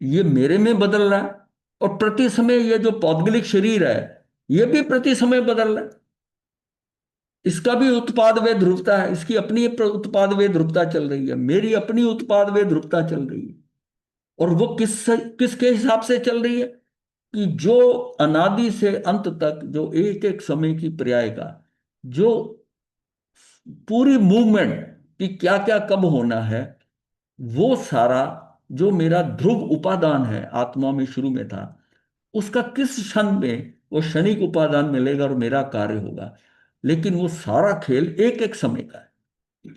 ये मेरे में बदल रहा है, और प्रति समय ये जो पौद्गलिक शरीर है, ये भी प्रति समय बदल रहा है। इसका भी उत्पाद व ध्रुवता है, इसकी अपनी उत्पाद व ध्रुवता चल रही है, मेरी अपनी उत्पाद व ध्रुवता चल रही है। और वो किसके हिसाब से चल रही है? कि जो अनादि से अंत तक जो एक एक समय की पर्याय का जो पूरी मूवमेंट, कि क्या क्या कब होना है, वो सारा जो मेरा ध्रुव उपादान है आत्मा में शुरू में था, उसका किस क्षण में वो क्षणिक उपादान मिलेगा और मेरा कार्य होगा। लेकिन वो सारा खेल एक एक समय का है,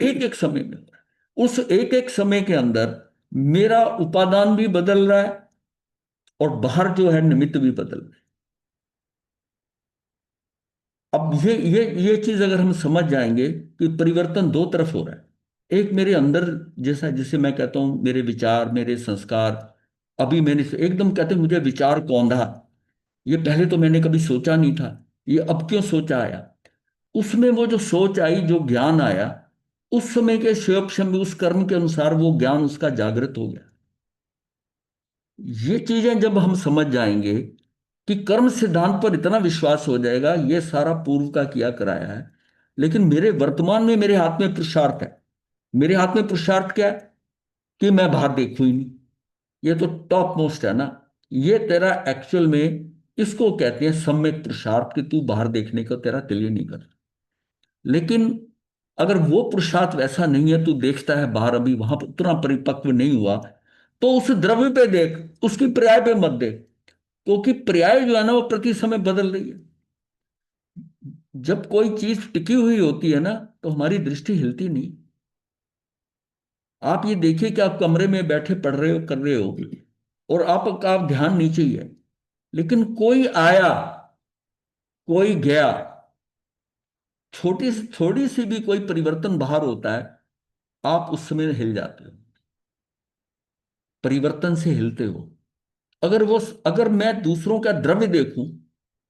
एक एक समय में हो रहा है। उस एक एक समय के अंदर मेरा उपादान भी बदल रहा है, और बाहर जो है निमित्त भी बदल रहा है। अब ये चीज अगर हम समझ जाएंगे कि परिवर्तन दो तरफ हो रहा है। एक मेरे अंदर, जैसा जिसे मैं कहता हूं मेरे विचार, मेरे संस्कार, अभी मैंने एकदम कहते हैं मुझे विचार कौंधा, ये पहले तो मैंने कभी सोचा नहीं था, ये अब क्यों सोचा आया। उसमें वो जो सोच आई, जो ज्ञान आया, उस समय के स्वयं में उस कर्म के अनुसार वो ज्ञान उसका जागृत हो गया। ये चीजें जब हम समझ जाएंगे, कि कर्म सिद्धांत पर इतना विश्वास हो जाएगा, ये सारा पूर्व का किया कराया है, लेकिन मेरे वर्तमान में मेरे हाथ में पुरुषार्थ है। मेरे हाथ में पुरुषार्थ क्या है? कि मैं बाहर देखूं ही नहीं। ये तो टॉप मोस्ट है ना। ये तेरा एक्चुअल में, इसको कहते हैं सम्यक पुरुषार्थ, कि तू बाहर देखने को तेरा दिल ही नहीं कर। लेकिन अगर वो पुरुषार्थ वैसा नहीं है, तू देखता है बाहर, अभी वहां पर उतना परिपक्व नहीं हुआ, तो उस द्रव्य पे देख, उसकी पर्याय पे मत देख। क्योंकि पर्याय जो है ना, वो प्रति समय बदल रही है। जब कोई चीज टिकी हुई होती है ना, तो हमारी दृष्टि हिलती नहीं। आप ये देखिए कि आप कमरे में बैठे पढ़ रहे हो, कर रहे हो, और आपका ध्यान नीचे ही है, लेकिन कोई आया, कोई गया, छोटी सी थोड़ी सी भी कोई परिवर्तन बाहर होता है, आप उस समय हिल जाते हो, परिवर्तन से हिलते हो। अगर मैं दूसरों का द्रव्य देखूं,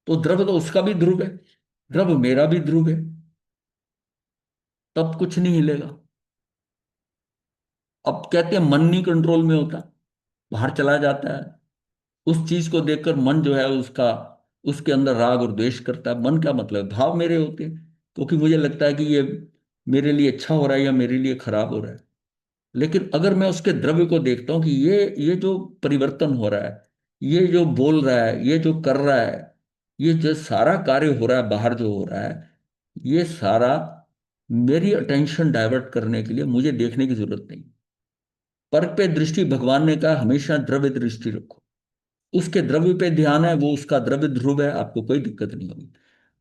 तो द्रव्य तो उसका भी ध्रुव है, द्रव्य मेरा भी ध्रुव है, तब कुछ नहीं हिलेगा। अब कहते हैं मन नहीं कंट्रोल में होता, बाहर चला जाता है। उस चीज को देखकर मन जो है उसका, उसके अंदर राग और द्वेष करता है। मन का मतलब भाव मेरे होते हैं, क्योंकि मुझे लगता है कि ये मेरे लिए अच्छा हो रहा है या मेरे लिए खराब हो रहा है। लेकिन अगर मैं उसके द्रव्य को देखता हूँ कि ये जो परिवर्तन हो रहा है, ये जो बोल रहा है, ये जो कर रहा है, ये जो सारा कार्य हो रहा है बाहर जो हो रहा है, ये सारा मेरी अटेंशन डाइवर्ट करने के लिए, मुझे देखने की जरूरत नहीं। पर पे दृष्टि, भगवान ने कहा हमेशा द्रव्य दृष्टि रखो। उसके द्रव्य पे ध्यान है, वो उसका द्रव्य ध्रुव है, आपको कोई दिक्कत नहीं होगी।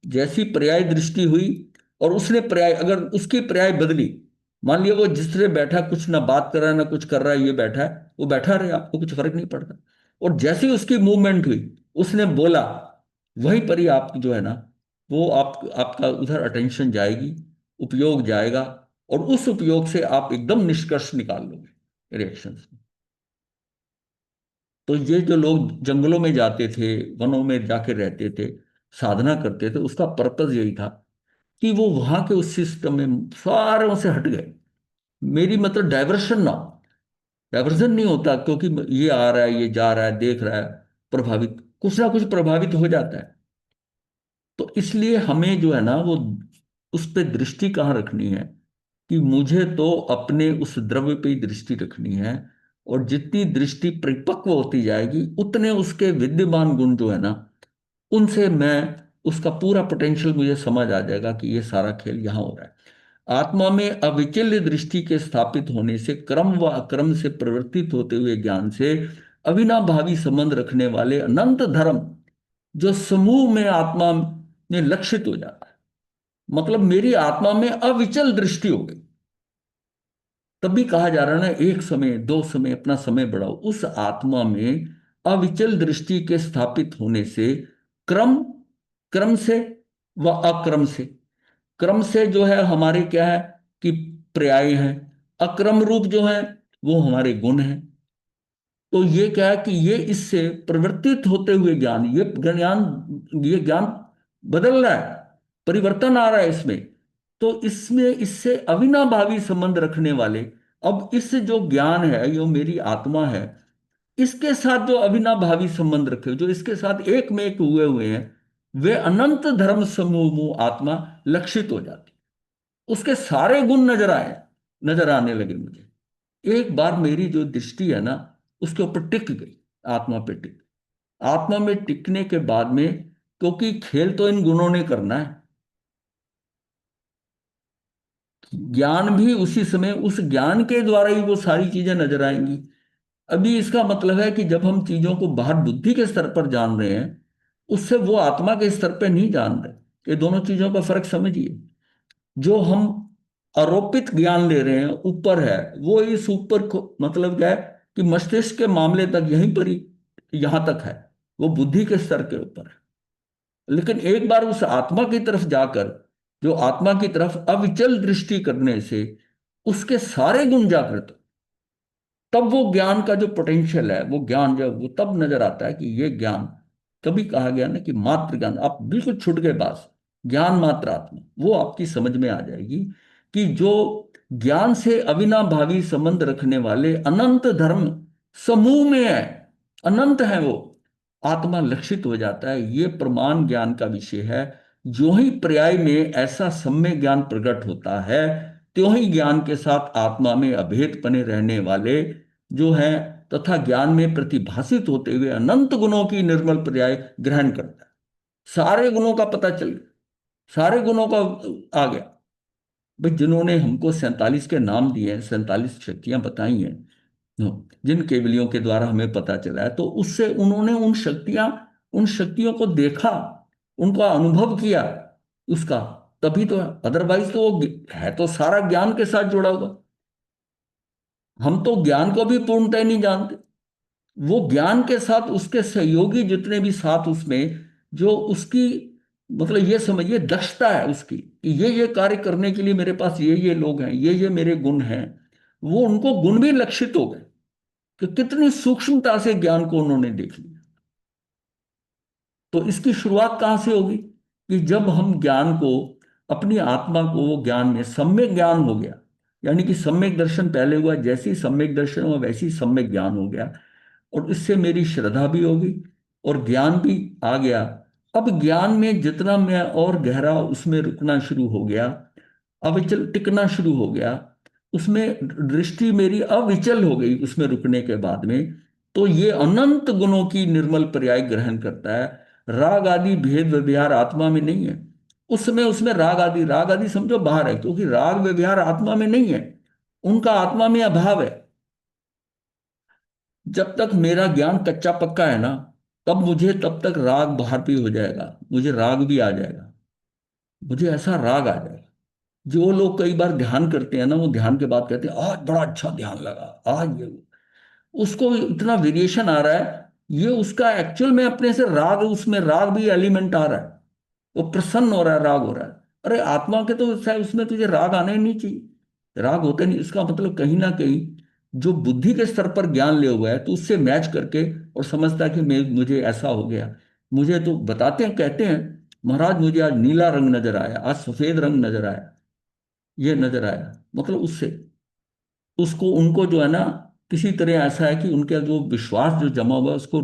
जैसी पर्याय दृष्टि हुई, और उसने पर्याय, अगर उसकी पर्याय बदली, मान लिया वो जिससे बैठा कुछ ना बात कर रहा है ना कुछ कर रहा है, ये बैठा है, वो बैठा रहे, आपको कुछ फर्क नहीं पड़ता। और जैसी उसकी मूवमेंट हुई, उसने बोला, वहीं पर ही आप जो है ना, वो आपका उधर अटेंशन जाएगी, उपयोग जाएगा, और उस उपयोग से आप एकदम निष्कर्ष निकाल लोगे रिएक्शन। तो ये जो लोग जंगलों में जाते थे, वनों में जाके रहते थे, साधना करते थे, उसका पर्पज यही था कि वो वहां के उस सिस्टम में सारों से हट गए। मेरी मतलब डाइवर्शन ना, डाइवर्जन नहीं होता, क्योंकि ये आ रहा है, ये जा रहा है, देख रहा है, प्रभावित, कुछ ना कुछ प्रभावित हो जाता है। तो इसलिए हमें जो है ना वो उस पे दृष्टि कहाँ रखनी है, कि मुझे तो अपने उस द्रव्य पे ही दृष्टि रखनी है। और जितनी दृष्टि परिपक्व होती जाएगी उतने उसके विद्यमान गुण जो है ना, उनसे मैं, उसका पूरा पोटेंशियल मुझे समझ आ जाएगा कि ये सारा खेल यहाँ हो रहा है। आत्मा में अविचल्य दृष्टि के स्थापित होने से, क्रम व अक्रम से परिवर्तित होते हुए ज्ञान से अविनाभावी संबंध रखने वाले अनंत धर्म जो समूह में आत्मा में लक्षित हो जाता है। मतलब मेरी आत्मा में अविचल दृष्टि हो गई। तभी कहा जा रहा है ना, एक समय दो समय अपना समय बढ़ाओ। उस आत्मा में अविचल दृष्टि के स्थापित होने से क्रम, क्रम से व अक्रम से, क्रम से जो है हमारे क्या है कि पर्याय है, अक्रम रूप जो है वो हमारे गुण हैं। तो ये क्या है कि ये इससे परिवर्तित होते हुए ज्ञान, ये ज्ञान बदल रहा है, परिवर्तन आ रहा है इसमें। तो इसमें इससे अविनाभावी संबंध रखने वाले, अब इस जो ज्ञान है, जो मेरी आत्मा है, इसके साथ जो अविनाभावी संबंध रखे, जो इसके साथ एक में एक हुए हुए हैं, वे अनंत धर्म समूह आत्मा लक्षित हो जाती, उसके सारे गुण नजर आने लगे मुझे। एक बार मेरी जो दृष्टि है ना उसके ऊपर टिक गई, आत्मा पे टिक, आत्मा में टिकने के बाद में, क्योंकि खेल तो इन गुणों ने करना है, ज्ञान भी उसी समय उस ज्ञान के द्वारा ही वो सारी चीजें नजर आएंगी। अभी इसका मतलब है कि जब हम चीजों को बाहर बुद्धि के स्तर पर जान रहे हैं, उससे वो आत्मा के स्तर पर नहीं जान रहे। ये दोनों चीजों का फर्क समझिए। जो हम आरोपित ज्ञान ले रहे हैं ऊपर है, वो इस ऊपर को मतलब क्या है कि मस्तिष्क के मामले तक यहीं पर ही, यहां तक है, वो बुद्धि के स्तर के ऊपर है। लेकिन एक बार उस आत्मा की तरफ जाकर, जो आत्मा की तरफ अविचल दृष्टि करने से उसके सारे गुण जागृत, तब वो ज्ञान का जो पोटेंशियल है, वो ज्ञान जब वो तब नजर आता है कि ये ज्ञान, कभी कहा गया ना कि मात्र ज्ञान, आप बिल्कुल छूट गए बात, ज्ञान मात्र आत्मा, वो आपकी समझ में आ जाएगी कि जो ज्ञान से अविनाभावी संबंध रखने वाले अनंत धर्म समूह में है, अनंत है वो, आत्मा लक्षित हो जाता है। ये प्रमाण ज्ञान का विषय है। जो ही पर्याय में ऐसा सम्य ज्ञान प्रकट होता है, त्यों ही ज्ञान के साथ आत्मा में अभेद बने रहने वाले जो है, तथा ज्ञान में प्रतिभासित होते हुए अनंत गुणों की निर्मल पर्याय ग्रहण करता है। सारे गुणों का पता चल गया, सारे गुणों का आ गया। भाई जिन्होंने हमको 47 के नाम दिए हैं, 47 शक्तियां बताई हैं, जिन केवलियों के द्वारा हमें पता चला है, तो उससे उन्होंने उन शक्तियों को देखा, उनका अनुभव किया उसका, तभी तो। अदरवाइज तो वो है तो सारा ज्ञान के साथ जुड़ा हुआ। हम तो ज्ञान को भी पूर्णतः नहीं जानते, वो ज्ञान के साथ उसके सहयोगी जितने भी साथ उसमें, जो उसकी मतलब ये समझिए दक्षता है उसकी, कि ये कार्य करने के लिए मेरे पास ये लोग हैं, ये मेरे गुण हैं, वो उनको गुण भी लक्षित हो गए कि कितनी सूक्ष्मता से ज्ञान को उन्होंने देख लिया। तो इसकी शुरुआत कहाँ से होगी, कि जब हम ज्ञान को, अपनी आत्मा को, वो ज्ञान में सम्यक ज्ञान हो गया, यानी कि सम्यक दर्शन पहले हुआ, जैसे ही सम्यक दर्शन हुआ वैसे ही सम्यक ज्ञान हो गया, और इससे मेरी श्रद्धा भी होगी और ज्ञान भी आ गया। अब ज्ञान में जितना मैं और गहरा उसमें रुकना शुरू हो गया, अविचल टिकना शुरू हो गया, उसमें दृष्टि मेरी अविचल हो गई उसमें रुकने के बाद में, तो ये अनंत गुणों की निर्मल पर्याय ग्रहण करता है। राग आदि भेद व्यवहार आत्मा में नहीं है। उस समय उसमें राग आदि समझो बाहर है, क्योंकि राग व्यवहार आत्मा में नहीं है, उनका आत्मा में अभाव है। जब तक मेरा ज्ञान कच्चा पक्का है ना, तब मुझे तब तक राग बाहर भी हो जाएगा, मुझे राग भी आ जाएगा, मुझे ऐसा राग आ जाएगा। जो लोग कई बार ध्यान करते हैं ना, वो ध्यान के बाद कहते हैं आज बड़ा अच्छा ध्यान लगा, आज ये, उसको इतना वेरिएशन आ रहा है, ये उसका एक्चुअल में अपने से राग, उसमें राग भी एलिमेंट आ रहा है, वो प्रसन्न हो रहा है, राग हो रहा है। अरे आत्मा के तो शायद उसमें तुझे राग आना ही नहीं चाहिए, राग होते नहीं। इसका मतलब कहीं ना कहीं जो बुद्धि के स्तर पर ज्ञान ले हुआ है, तो उससे मैच करके और समझता है कि मैं, मुझे ऐसा हो गया। मुझे तो बताते हैं, कहते हैं महाराज मुझे आज नीला रंग नजर आया, आज सफेद रंग नजर आया, ये नजर आया। मतलब उससे उसको उनको जो है ना, किसी तरह ऐसा है कि उनका जो विश्वास जो जमा हुआ है, उसको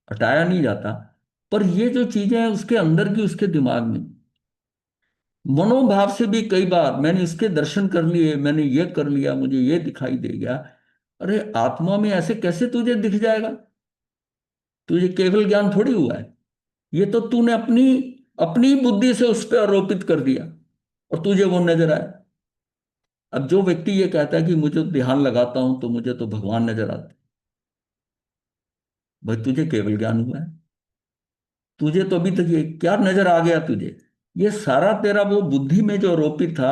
हटाया नहीं जाता। पर ये जो चीजें हैं उसके अंदर की, उसके दिमाग में मनोभाव से भी कई बार मैंने इसके दर्शन कर लिए, मैंने ये कर लिया, मुझे ये दिखाई दे गया। अरे आत्मा में ऐसे कैसे तुझे दिख जाएगा? तुझे केवल ज्ञान थोड़ी हुआ है, ये तो तूने अपनी अपनी बुद्धि से उस पर आरोपित कर दिया और तुझे वो नजर आया। अब जो व्यक्ति ये कहता है कि मुझे तो ध्यान लगाता हूं तो मुझे तो भगवान नजर आते, भाई तुझे केवल ज्ञान हुआ है। तुझे तो अभी तक ये क्या नजर आ गया तुझे? ये सारा तेरा वो बुद्धि में जो आरोपित था,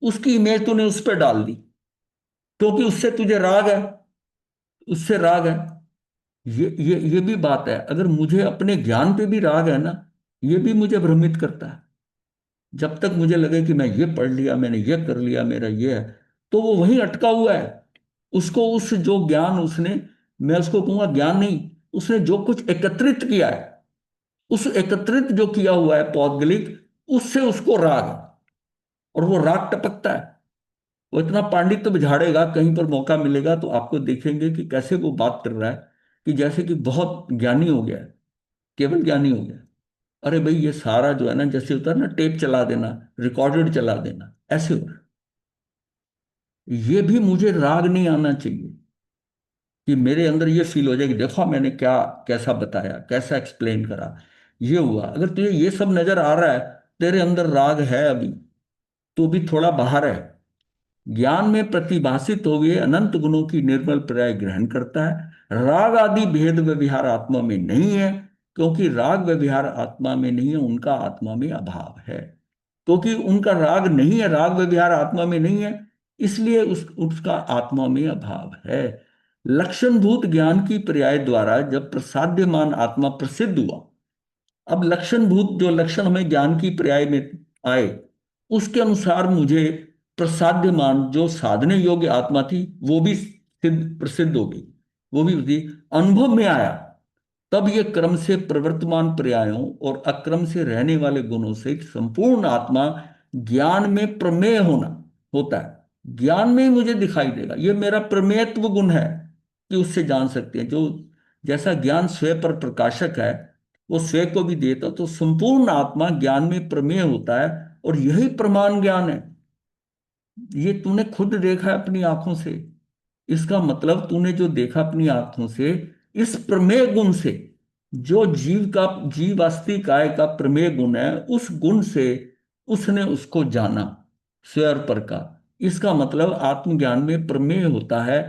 उसकी इमेज तूने उस पर डाल दी, क्योंकि उससे तुझे राग है, उससे राग है। ये भी बात है। अगर मुझे अपने ज्ञान पे भी राग है ना, ये भी मुझे भ्रमित करता है। जब तक मुझे लगे कि मैं ये पढ़ लिया, मैंने ये कर लिया, मेरा ये है, तो वो वहीं अटका हुआ है। उसको उस जो ज्ञान उसने, मैं उसको कहूंगा ज्ञान नहीं, उसने जो कुछ एकत्रित किया है, उस एकत्रित जो किया हुआ है पौद्गलिक, उससे उसको राग है। और वो राग टपकता है। वो इतना पांडित्य तो झाड़ेगा, कहीं पर मौका मिलेगा तो आपको देखेंगे कि कैसे वो बात कर रहा है, कि जैसे कि बहुत ज्ञानी हो गया है, केवल ज्ञानी हो गया। अरे भाई ये सारा जो है ना, जैसे होता है ना टेप चला देना, रिकॉर्डेड चला देना, ऐसे हो रहा है। ये भी मुझे राग नहीं आना चाहिए कि मेरे अंदर ये फील हो जाए कि देखो मैंने क्या, कैसा बताया, कैसा एक्सप्लेन करा, ये हुआ। अगर तुझे ये सब नजर आ रहा है, तेरे अंदर राग है अभी, तो भी थोड़ा बाहर है। ज्ञान में प्रतिभासित हुए अनंत गुणों की निर्मल पर्याय ग्रहण करता है। राग आदि भेद व्यवहार आत्मा में नहीं है, क्योंकि राग व्यवहार आत्मा में नहीं है, उनका आत्मा में अभाव है। क्योंकि उनका राग नहीं है, राग व्यवहार आत्मा में नहीं है, इसलिए उसका आत्मा में अभाव है। लक्षणभूत ज्ञान की पर्याय द्वारा जब प्रसाद्यमान आत्मा प्रसिद्ध हुआ, अब लक्षणभूत जो लक्षण हमें ज्ञान की पर्याय में आए, उसके अनुसार मुझे प्रसाद्यमान जो साधने योग्य आत्मा थी, वो भी सिद्ध प्रसिद्ध हो गई, वो भी थी, अनुभव में आया। तब ये क्रम से प्रवर्तमान पर्यायों और अक्रम से रहने वाले गुणों से संपूर्ण आत्मा ज्ञान में प्रमेय होना होता है। ज्ञान में ही मुझे दिखाई देगा, ये मेरा प्रमेयत्व गुण है कि उससे जान सकते हैं। जो जैसा ज्ञान स्वयं पर प्रकाशक है, वो स्वयं को भी देता, तो संपूर्ण आत्मा ज्ञान में प्रमेय होता है। और यही प्रमाण ज्ञान है। ये तूने खुद देखा है अपनी आंखों से। इसका मतलब तूने जो देखा अपनी आंखों से, इस प्रमेय गुण से, जो जीव का, जीव अस्थि काय का प्रमेय गुण है, उस गुण से उसने उसको जाना, स्वर पर का। इसका मतलब आत्मज्ञान में प्रमेय होता है।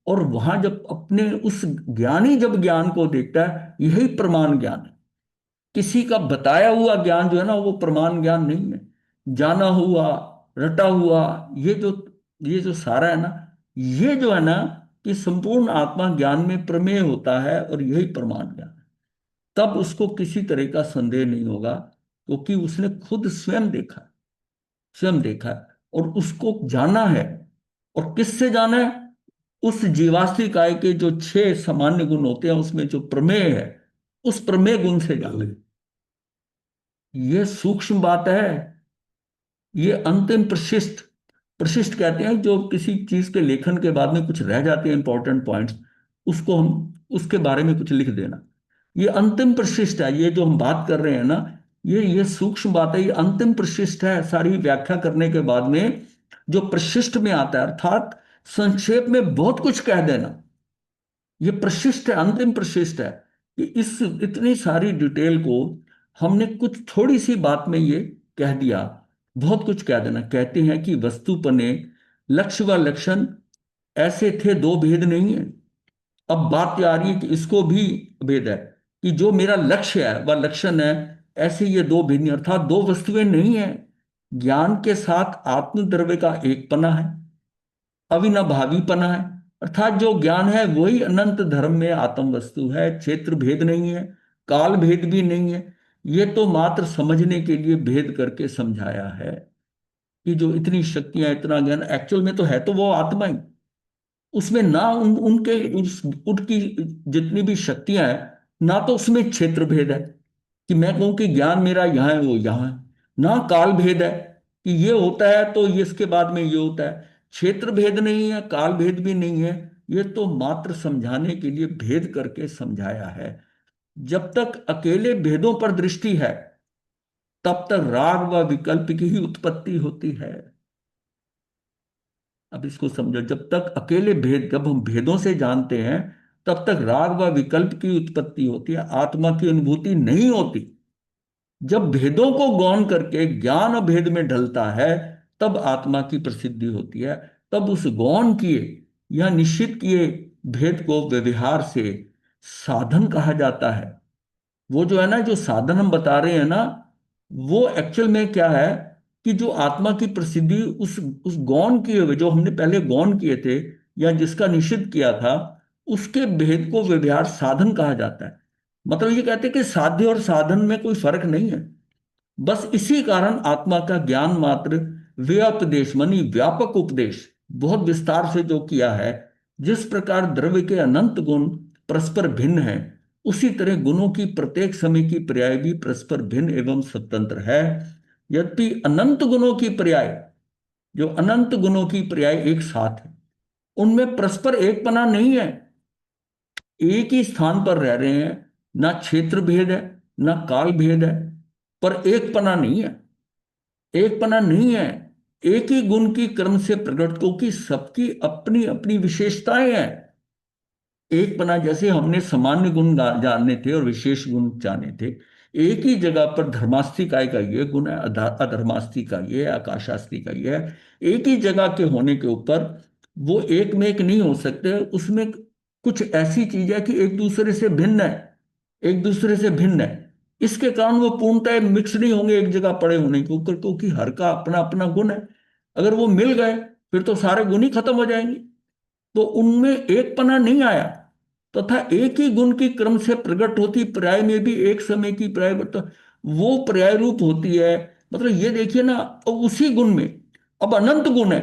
और वहां जब अपने उस ज्ञानी जब ज्ञान को देखता है, यही प्रमाण ज्ञान है। किसी का बताया हुआ ज्ञान जो है ना, वो प्रमाण ज्ञान नहीं है। जाना हुआ, रटा हुआ, ये जो ये जो सारा है ना, ये जो है ना, कि संपूर्ण आत्मा ज्ञान में प्रमेय होता है और यही प्रमाण ज्ञान है। तब उसको किसी तरह का संदेह नहीं होगा, क्योंकि उसने खुद स्वयं देखा, स्वयं देखा है और उसको जाना है। और किससे जाना है? उस जीवाश्री काय के जो 6 सामान्य गुण होते हैं, उसमें जो प्रमेय है, उस प्रमेय गुण से जाना है। ये सूक्ष्म बात है। ये अंतिम प्रशिष्ट, प्रशिष्ट कहते हैं जो किसी चीज के लेखन के बाद में कुछ रह जाते हैं इंपॉर्टेंट पॉइंट्स, उसको हम, उसके बारे में कुछ लिख देना। ये अंतिम प्रशिष्ट है। ये जो हम बात कर रहे हैं ना, ये सूक्ष्म बात है, ये अंतिम प्रशिष्ट है। सारी व्याख्या करने के बाद में जो प्रशिष्ट में आता है, अर्थात संक्षेप में बहुत कुछ कह देना, ये प्रशिष्ट है, अंतिम प्रशिष्ट है। कि इस इतनी सारी डिटेल को हमने कुछ थोड़ी सी बात में ये कह दिया। बहुत कुछ कह देना। कहते हैं कि वस्तुपने लक्ष्य व लक्षण ऐसे थे, दो भेद नहीं है। अब बात क्या आ रही है कि इसको भी भेद है, कि जो मेरा लक्ष्य है वह लक्षण है, ऐसे ये दो भेद नहीं, अर्थात दो वस्तुएं नहीं है। ज्ञान के साथ आत्मद्रव्य का एक पना है, अविनाभावीपना है। अर्थात जो ज्ञान है वही अनंत धर्म में आत्म वस्तु है, क्षेत्र भेद नहीं है, काल भेद भी नहीं है। ये तो मात्र समझने के लिए भेद करके समझाया है कि जो इतनी शक्तियां, इतना ज्ञान, एक्चुअल में तो है तो वो आत्मा ही। उसमें ना उनके उनकी जितनी भी शक्तियां हैं, ना तो उसमें क्षेत्र भेद है, कि मैं कहूं कि ज्ञान मेरा यहाँ है वो यहाँ है। ना काल भेद है कि ये होता है तो ये इसके बाद में ये होता है। क्षेत्र भेद नहीं है, काल भेद भी नहीं है। ये तो मात्र समझाने के लिए भेद करके समझाया है। जब तक अकेले भेदों पर दृष्टि है तब तक राग व विकल्प की ही उत्पत्ति होती है। अब इसको समझो, जब तक अकेले भेद, जब हम भेदों से जानते हैं तब तक राग व विकल्प की उत्पत्ति होती है, आत्मा की अनुभूति नहीं होती। जब भेदों को गौण करके ज्ञान भेद में ढलता है तब आत्मा की प्रसिद्धि होती है। तब उस गौण किए या निश्चित किए भेद को व्यवहार से साधन कहा जाता है। वो जो है ना, जो साधन हम बता रहे हैं ना, वो एक्चुअल में क्या है कि जो आत्मा की प्रसिद्धि उस गौण किए हुए, जो हमने पहले गौण किए थे या जिसका निषिद्ध किया था, उसके भेद को व्यवहार साधन कहा जाता है। मतलब ये कहते हैं कि साध्य और साधन में कोई फर्क नहीं है। बस इसी कारण आत्मा का ज्ञान मात्र व्यापदेश मानी व्यापक उपदेश बहुत विस्तार से जो किया है। जिस प्रकार द्रव्य के अनंत गुण परस्पर भिन्न है, उसी तरह गुणों की प्रत्येक समय की पर्याय भी परस्पर भिन्न एवं स्वतंत्र है। यद्यपि अनंत गुणों की पर्याय, जो अनंत गुणों की पर्याय एक साथ है, उनमें परस्पर एकपना नहीं है। एक ही स्थान पर रह रहे हैं, ना क्षेत्र भेद है ना काल भेद है, पर एकपना नहीं है। एकपना नहीं है। एक ही गुण की क्रम से प्रकट, क्योंकि सबकी अपनी अपनी विशेषताएं हैं। एक पना जैसे हमने सामान्य गुण जानने थे और विशेष गुण जाने थे। एक ही जगह पर धर्मास्थि काय का ये गुण है, अधर्मास्थि का ये है, आकाशास्थि का ये है। एक ही जगह के होने के ऊपर वो एक में एक नहीं हो सकते। उसमें कुछ ऐसी चीज है कि एक दूसरे से भिन्न है, एक दूसरे से भिन्न है। इसके कारण वो पूर्णतः मिक्स नहीं होंगे एक जगह पड़े होने के ऊपर, क्योंकि हर का अपना अपना गुण है। अगर वो मिल गए फिर तो सारे गुण ही खत्म हो जाएंगे। तो उनमें एक पना नहीं आया, तथा एक ही गुण की क्रम से प्रकट होती पर्याय में भी एक समय की पर्याय तो वो पर्याय रूप होती है। मतलब ये देखिए ना, अब उसी गुण में अब अनंत गुण है।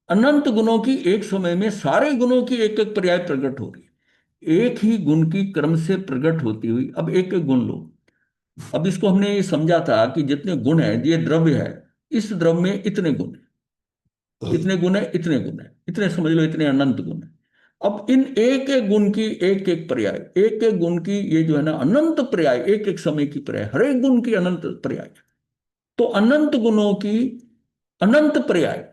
अनंत गुणों की एक समय में सारे गुणों की एक एक पर्याय प्रकट हो रही है, एक ही गुण की क्रम से प्रकट होती हुई। अब एक एक गुण लो। अब इसको हमने ये समझा था कि जितने गुण है, ये द्रव्य है, इस द्रव्य में इतने गुण है, इतने गुण है, इतने गुण है, इतने समझ लो, इतने अनंत गुण है। अब इन एक एक गुण की एक एक पर्याय, एक एक गुण की ये जो है ना अनंत पर्याय, एक एक समय की पर्याय, हर एक गुण की अनंत पर्याय। तो अनंत गुणों की अनंत पर्याय,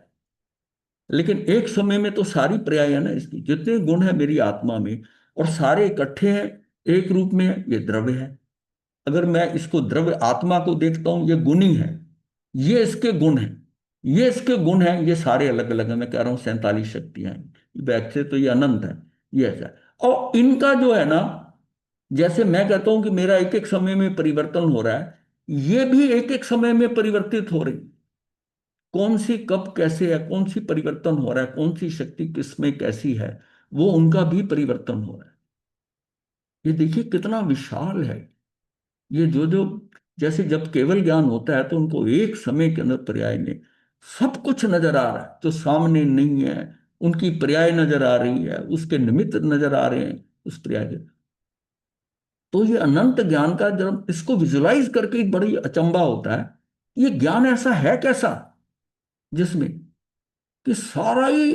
लेकिन एक समय में तो सारी पर्याय है ना, इसकी जितने गुण है मेरी आत्मा में, और सारे इकट्ठे हैं, एक रूप में है, ये द्रव्य है। अगर मैं इसको द्रव्य आत्मा को देखता हूं, ये गुणी है, ये इसके गुण है, ये इसके गुण है, ये सारे अलग अलग है। मैं कह रहा हूं 47 शक्तियां हैं, वैसे तो ये अनंत है, ये ऐसा है। और इनका जो है ना, जैसे मैं कहता हूं कि मेरा एक एक समय में परिवर्तन हो रहा है, ये भी एक एक समय में परिवर्तित हो रही। कौन सी कब कैसे है, कौन सी परिवर्तन हो रहा है, कौन सी शक्ति किसमें कैसी है, वो उनका भी परिवर्तन हो रहा है। ये देखिए कितना विशाल है। ये जो जो, जैसे जब केवल ज्ञान होता है तो उनको एक समय के अंदर पर्याय में सब कुछ नजर आ रहा है, जो सामने नहीं है उनकी पर्याय नजर आ रही है, उसके निमित्त नजर आ रहे हैं उस पर्याय के। तो ये अनंत ज्ञान का जब इसको विजुलाइज करके एक बड़ी अचंभा होता है, ये ज्ञान ऐसा है कैसा जिसमें कि सारा ही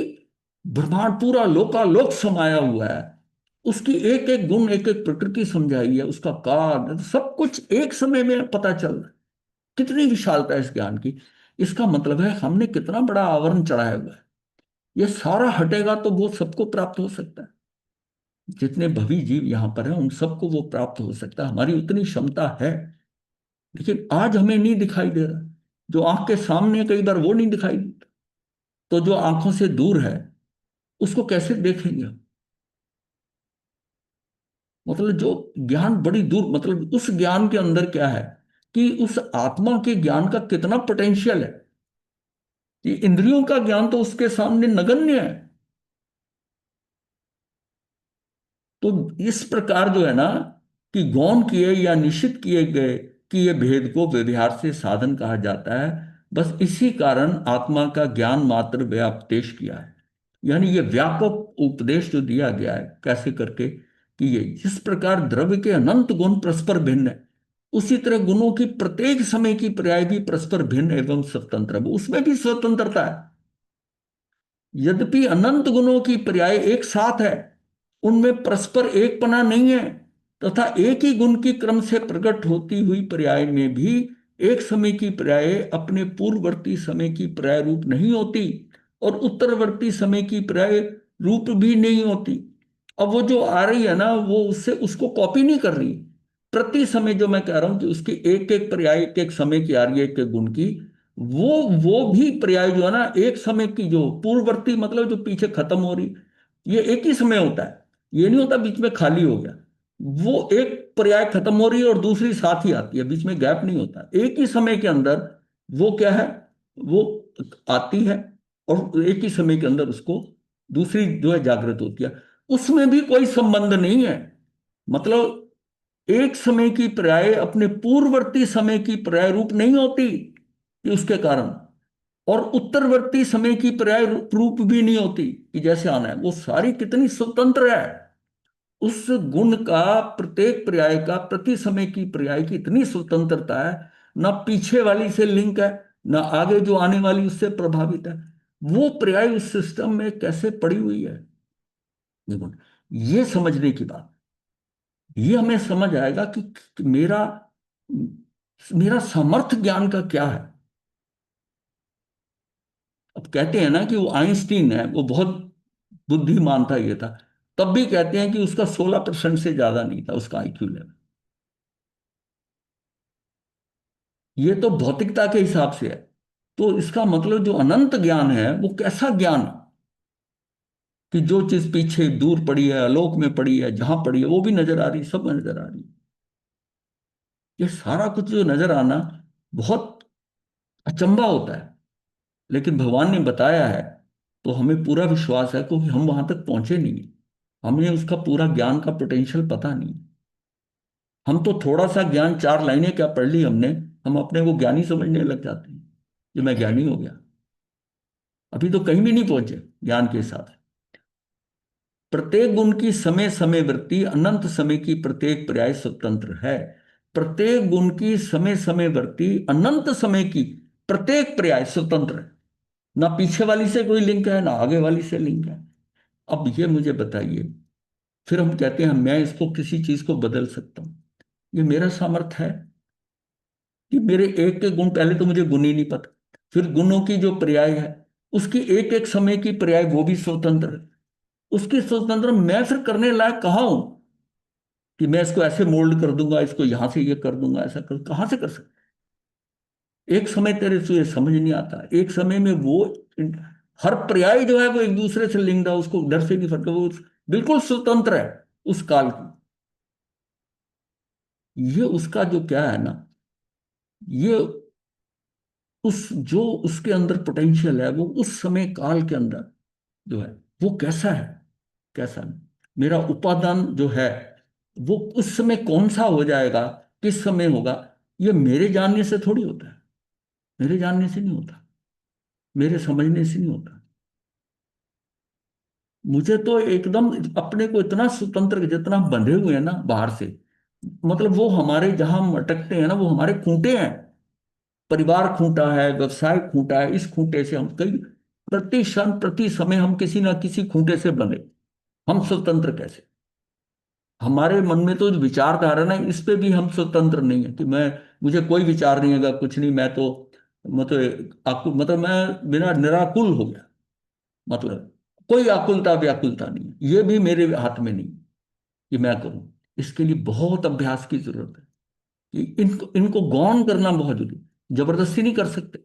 ब्रह्मांड पूरा लोकालोक समाया हुआ है। उसकी एक एक गुण, एक एक प्रकृति समझाई है, उसका कार्य सब कुछ एक समय में पता चल रहा है। कितनी विशालता है इस ज्ञान की। इसका मतलब है हमने कितना बड़ा आवरण चढ़ाया हुआ है। ये सारा हटेगा तो वो सबको प्राप्त हो सकता है। जितने भवी जीव यहाँ पर हैं उन सबको वो प्राप्त हो सकता है, हमारी उतनी क्षमता है। लेकिन आज हमें नहीं दिखाई दे रहा। जो आंख के सामने है, कई बार वो नहीं दिखाई देता। तो जो आंखों से दूर है उसको कैसे देखेंगे हम? मतलब जो ज्ञान बड़ी दूर, मतलब उस ज्ञान के अंदर क्या है कि उस आत्मा के ज्ञान का कितना पोटेंशियल है। ये इंद्रियों का ज्ञान तो उसके सामने नगण्य है। तो इस प्रकार जो है ना कि गौण किए या निश्चित किए गए कि ये भेद को व्यवहार से साधन कहा जाता है। बस इसी कारण आत्मा का ज्ञान मात्र व्यापदेश किया है। यानी ये व्यापक उपदेश जो दिया गया है कैसे करके कि ये जिस प्रकार द्रव्य के अनंत गुण परस्पर भिन्न है, उसी तरह गुणों की प्रत्येक समय की पर्याय भी परस्पर भिन्न एवं स्वतंत्र है, उसमें भी स्वतंत्रता है। यद्यपि अनंत गुणों की पर्याय एक साथ है, उनमें परस्पर एकपना नहीं है, तथा एक ही गुण की क्रम से प्रकट होती हुई पर्याय में भी एक समय की पर्याय अपने पूर्ववर्ती समय की पर्याय रूप नहीं होती, और उत्तरवर्ती समय की पर्याय रूप भी नहीं होती। अब वो जो आ रही है ना, वो उससे उसको कॉपी नहीं कर रही। प्रति समय जो मैं कह रहा हूं कि उसकी एक एक पर्याय एक एक समय की आ रही है, एक एक गुण की, वो भी पर्याय जो है ना, एक समय की जो पूर्ववर्ती मतलब जो पीछे खत्म हो रही, ये एक ही समय होता है। ये नहीं होता बीच में खाली हो गया। वो एक पर्याय खत्म हो रही है और दूसरी साथ ही आती है, बीच में गैप नहीं होता, एक ही समय के अंदर वो क्या है, वो आती है, और एक ही समय के अंदर उसको दूसरी जो है जागृत होती है। उसमें भी कोई संबंध नहीं है। मतलब एक समय की पर्याय अपने पूर्ववर्ती समय की पर्याय रूप नहीं होती, कि उसके कारण, और उत्तरवर्ती समय की पर्याय रूप भी नहीं होती कि जैसे आना है। वो सारी कितनी स्वतंत्र है। उस गुण का प्रत्येक पर्याय का प्रति समय की पर्याय की इतनी स्वतंत्रता है, ना पीछे वाली से लिंक है, ना आगे जो आने वाली उससे प्रभावित है। वो पर्याय उस सिस्टम में कैसे पड़ी हुई है, देखो, ये समझने की बात। ये हमें समझ आएगा कि मेरा मेरा समर्थ ज्ञान का क्या है। अब कहते हैं ना कि वो आइंस्टीन है, वो बहुत बुद्धिमान था, ये था, तब भी कहते हैं कि उसका 16% से ज्यादा नहीं था उसका आईक्यू लेवल। ये तो भौतिकता के हिसाब से है। तो इसका मतलब जो अनंत ज्ञान है वो कैसा ज्ञान है, कि जो चीज पीछे दूर पड़ी है, आलोक में पड़ी है, जहां पड़ी है वो भी नजर आ रही, सब नजर आ रही। ये सारा कुछ जो नजर आना बहुत अचंभा होता है। लेकिन भगवान ने बताया है, तो हमें पूरा विश्वास है, क्योंकि हम वहां तक पहुंचे नहीं हैं। हमें उसका पूरा ज्ञान का पोटेंशियल पता नहीं। हम तो थोड़ा सा ज्ञान, 4 लाइनें क्या पढ़ ली हमने, हम अपने को ज्ञानी समझने लग जाते हैं कि मैं ज्ञानी हो गया। अभी तो कहीं भी नहीं पहुंचे ज्ञान के साथ। प्रत्येक गुण की समय समय वृत्ति अनंत समय की प्रत्येक पर्याय स्वतंत्र है। प्रत्येक गुण की समय समय वृत्ति अनंत समय की प्रत्येक पर्याय स्वतंत्र है। ना पीछे वाली से कोई लिंक है, ना आगे वाली से लिंक है। अब ये मुझे बताइए, फिर हम कहते हैं मैं इसको किसी चीज को बदल सकता हूं, ये मेरा सामर्थ्य है कि मेरे एक के गुण, पहले तो मुझे गुण ही नहीं पता, फिर गुणों की जो पर्याय है उसकी एक एक समय की पर्याय वो भी स्वतंत्र है। उसकी स्वतंत्र मैं फिर करने लायक कहाँ हूं, कि मैं इसको ऐसे मोल्ड कर दूंगा, इसको यहां से ये कर दूंगा, ऐसा कर, कहां से कर सकता। एक समय तेरे से ये समझ नहीं आता, एक समय में वो हर पर्याय जो है वो एक दूसरे से लिंक्ड है, उसको डर से नहीं फटका, वो बिल्कुल स्वतंत्र है उस काल की। ये उसका जो क्या है ना, ये उस जो उसके अंदर पोटेंशियल है, वो उस समय काल के अंदर जो है वो कैसा है, कैसा नहीं। मेरा उपादान जो है वो उस समय कौन सा हो जाएगा, किस समय होगा, ये मेरे जानने से थोड़ी होता है। मेरे जानने से नहीं होता, मेरे समझने से नहीं होता। मुझे तो एकदम अपने को इतना स्वतंत्र, जितना बंधे हुए हैं ना बाहर से, मतलब वो हमारे जहां हम अटकते हैं ना, वो हमारे खूंटे हैं। परिवार खूंटा है, व्यवसाय खूंटा है, इस खूंटे से हम कई प्रति क्षण प्रति समय हम किसी ना किसी खूंटे से बंधे। हम स्वतंत्र कैसे। हमारे मन में तो जो विचारधारा ना, इस पे भी हम स्वतंत्र नहीं है, कि मैं, मुझे कोई विचार नहीं है, कुछ नहीं, मैं तो मतलब आकुल, मतलब मैं बिना निराकुल हो गया। मतलब कोई आकुलता व्याकुलता नहीं है, ये भी मेरे हाथ में नहीं कि मैं करूं। इसके लिए बहुत अभ्यास की जरूरत है, कि इनको इनको गौण करना बहुत जरूरी। जबरदस्ती नहीं कर सकते।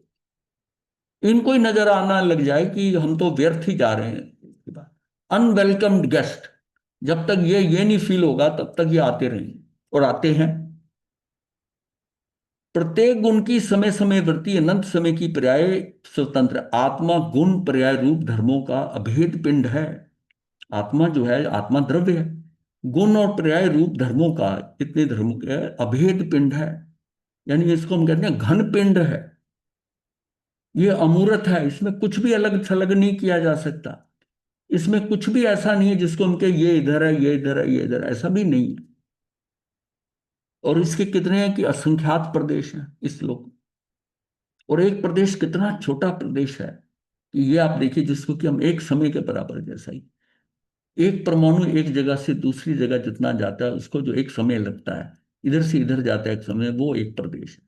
इनको ही नजर आना लग जाए कि हम तो व्यर्थ ही जा रहे हैं, इसके बाद अनवेलकम्ड गेस्ट, जब तक ये नहीं फील होगा तब तक ये आते रहेंगे, और आते हैं। प्रत्येक गुण की समय समय वृत्ति अनंत समय की पर्याय स्वतंत्र। आत्मा गुण पर्याय रूप धर्मों का अभेद पिंड है। आत्मा जो है, आत्मा द्रव्य है, गुण और पर्याय रूप धर्मों का, इतने धर्मों के अभेद पिंड है। यानी इसको हम कहते हैं घन पिंड है। ये अमूर्त है, इसमें कुछ भी अलग थलग नहीं किया जा सकता। इसमें कुछ भी ऐसा नहीं है जिसको हम कहे ये इधर है, ये इधर है, ये इधर है, ऐसा भी नहीं है। और इसके कितने हैं कि असंख्यात प्रदेश हैं इस लोक। और एक प्रदेश कितना छोटा प्रदेश है कि ये आप देखिए, जिसको कि हम एक समय के बराबर, जैसा ही एक परमाणु एक जगह से दूसरी जगह जितना जाता है उसको जो एक समय लगता है, इधर से इधर जाता है एक समय, वो एक प्रदेश है।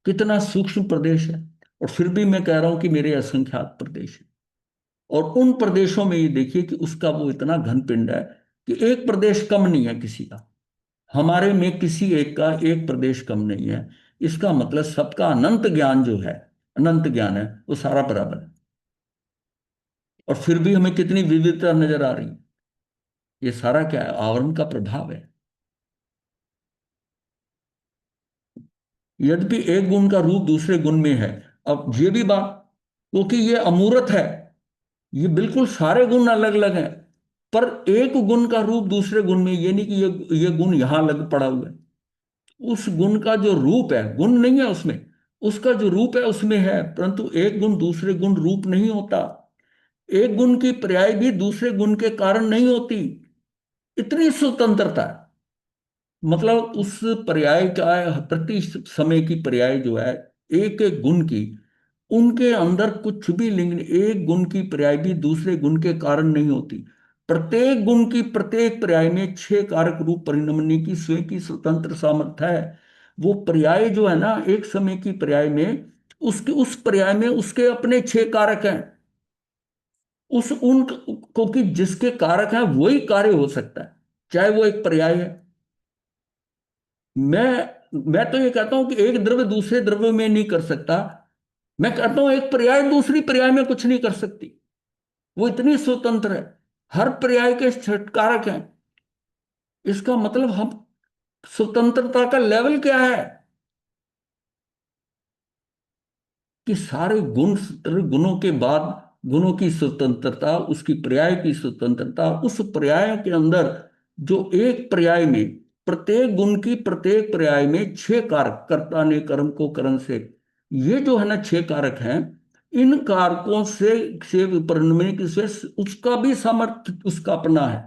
कितना सूक्ष्म प्रदेश है। और फिर भी मैं कह रहा हूं कि मेरे असंख्यात प्रदेश है। और उन प्रदेशों में ये देखिए कि उसका वो इतना घन पिंड है कि एक प्रदेश कम नहीं है किसी का। हमारे में किसी एक का एक प्रदेश कम नहीं है। इसका मतलब सबका अनंत ज्ञान जो है, अनंत ज्ञान है, वो सारा बराबर है। और फिर भी हमें कितनी विविधता नजर आ रही है। ये सारा क्या है? आवरण का प्रभाव है। यद्यपि एक गुण का रूप दूसरे गुण में है। अब ये भी बात, क्योंकि ये अमूर्त है, ये बिल्कुल सारे गुण अलग अलग हैं, पर एक गुण का रूप दूसरे गुण में, ये नहीं कि ये गुण यहां अलग पड़ा हुआ है। उस गुण का जो रूप है, गुण नहीं है उसमें, उसका जो रूप है उसमें है, परंतु एक गुण दूसरे गुण रूप नहीं होता। एक गुण की पर्याय भी दूसरे गुण के कारण नहीं होती। इतनी स्वतंत्रता है। मतलब उस पर्याय का, प्रति समय की पर्याय जो है, एक एक गुण की, उनके अंदर कुछ भी लिंग नहीं। एक गुण की पर्याय भी दूसरे गुण के कारण नहीं होती। प्रत्येक गुण की प्रत्येक पर्याय में छह कारक रूप परिणमने की स्वयं की स्वतंत्र सामर्थ्य है। वो पर्याय जो है ना, एक समय की पर्याय में, उसके उस पर्याय में उसके अपने छह कारक हैं। उस उन को कि जिसके कारक हैं वही कार्य हो सकता है, चाहे वो एक पर्याय है। मैं तो ये कहता हूं कि एक द्रव्य दूसरे द्रव्य में नहीं कर सकता। मैं कहता हूं एक पर्याय दूसरी पर्याय में कुछ नहीं कर सकती। वो इतनी स्वतंत्र है। हर पर्याय के कारक हैं। इसका मतलब हम, स्वतंत्रता का लेवल क्या है कि सारे गुण, गुणों के बाद गुणों की स्वतंत्रता, उसकी पर्याय की स्वतंत्रता, उस पर्याय के अंदर जो एक पर्याय में, प्रत्येक गुण की प्रत्येक पर्याय में छह कारक, कर्ता ने कर्म को करण से, ये जो है ना छह कारक हैं, इन कारकों से परिणमित से उसका भी सामर्थ्य उसका अपना है।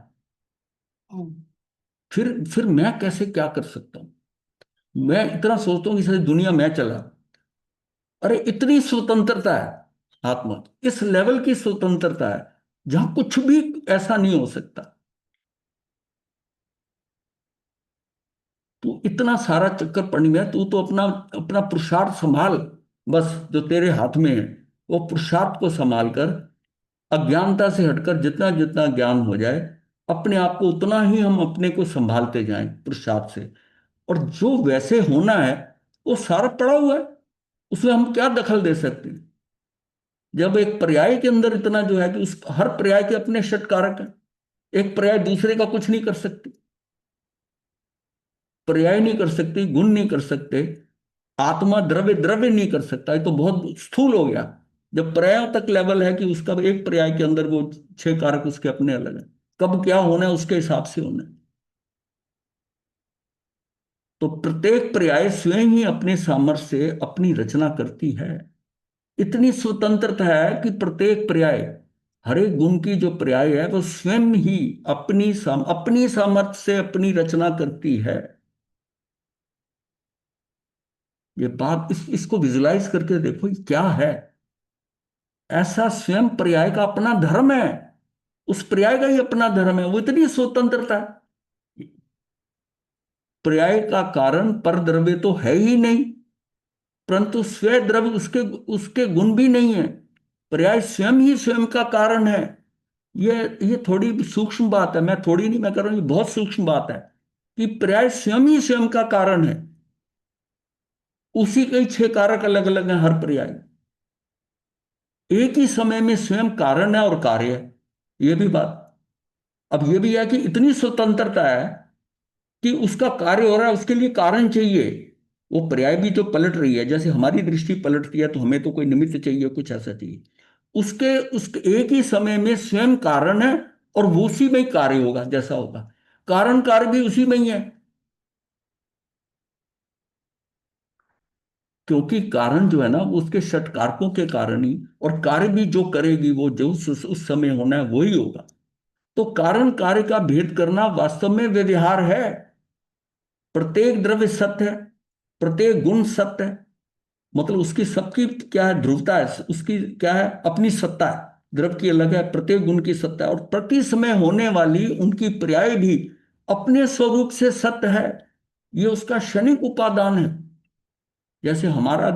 फिर मैं कैसे क्या कर सकता हूं? मैं इतना सोचता हूँ कि सारी दुनिया मैं चला। अरे इतनी स्वतंत्रता है आत्मा की, इस लेवल की स्वतंत्रता है जहां कुछ भी ऐसा नहीं हो सकता। तू इतना सारा चक्कर पड़ी में, तू तो अपना अपना पुरुषार्थ संभाल। बस जो तेरे हाथ में है, वो पुरुषार्थ को संभाल कर, अज्ञानता से हटकर जितना जितना ज्ञान हो जाए, अपने आप को उतना ही हम अपने को संभालते जाएं पुरुषार्थ से। और जो वैसे होना है वो सारा पड़ा हुआ है, उसमें हम क्या दखल दे सकते हैं? जब एक पर्याय के अंदर इतना जो है कि उस हर पर्याय के अपने षट कारक हैं, एक पर्याय दूसरे का कुछ नहीं कर सकती, पर्याय नहीं कर सकती, गुण नहीं कर सकते, आत्मा द्रव्य द्रव्य नहीं कर सकता। ये तो बहुत स्थूल हो गया। जब पर्यायों तक लेवल है कि उसका एक पर्याय के अंदर वो छह कारक उसके अपने अलग है, कब क्या होना है उसके हिसाब से होना है। तो प्रत्येक पर्याय स्वयं ही अपने सामर्थ्य से अपनी रचना करती है। इतनी स्वतंत्रता है कि प्रत्येक पर्याय, हर एक गुण की जो पर्याय है वो स्वयं ही अपनी सामर्थ्य से अपनी रचना करती है। ये बात, इसको विजुलाइज करके देखो ये क्या है। ऐसा स्वयं पर्याय का अपना धर्म है। उस पर्याय का ही अपना धर्म है, वो इतनी स्वतंत्रता है। पर्याय का कारण पर द्रव्य तो है ही नहीं, परंतु स्वयं द्रव्य उसके उसके गुण भी नहीं है। पर्याय स्वयं ही स्वयं का कारण है। ये ये थोड़ी सूक्ष्म बात है, मैं थोड़ी नहीं, मैं कर रहा हूं, ये बहुत सूक्ष्म बात है कि पर्याय स्वयं ही स्वयं का कारण है। उसी के ही छह कारक अलग अलग हैं हर पर्याय। एक ही समय में स्वयं कारण है और कार्य है। ये भी बात। अब ये भी है कि इतनी स्वतंत्रता है कि उसका कार्य हो रहा है, उसके लिए कारण चाहिए। वो पर्याय भी जो पलट रही है, जैसे हमारी दृष्टि पलटती है तो हमें तो कोई निमित्त चाहिए, कुछ ऐसा चाहिए। उसके उसके एक ही समय में स्वयं कारण है, और वो उसी में ही कार्य होगा जैसा होगा। कारण कार्य भी उसी में ही है। क्योंकि कारण जो है ना, वो उसके षट कारकों के कारण ही, और कार्य भी जो करेगी वो जो उस समय होना है वही होगा। तो कारण कार्य का भेद करना वास्तव में व्यवहार है। प्रत्येक द्रव्य सत्य है, प्रत्येक गुण सत्य है। मतलब उसकी सबकी क्या है, ध्रुवता है, उसकी क्या है, अपनी सत्ता है। द्रव की अलग है, प्रत्येक गुण की सत्ता है, और प्रति समय होने वाली उनकी पर्याय भी अपने स्वरूप से सत्य है। ये उसका क्षणिक उपादान है। जैसे हमारा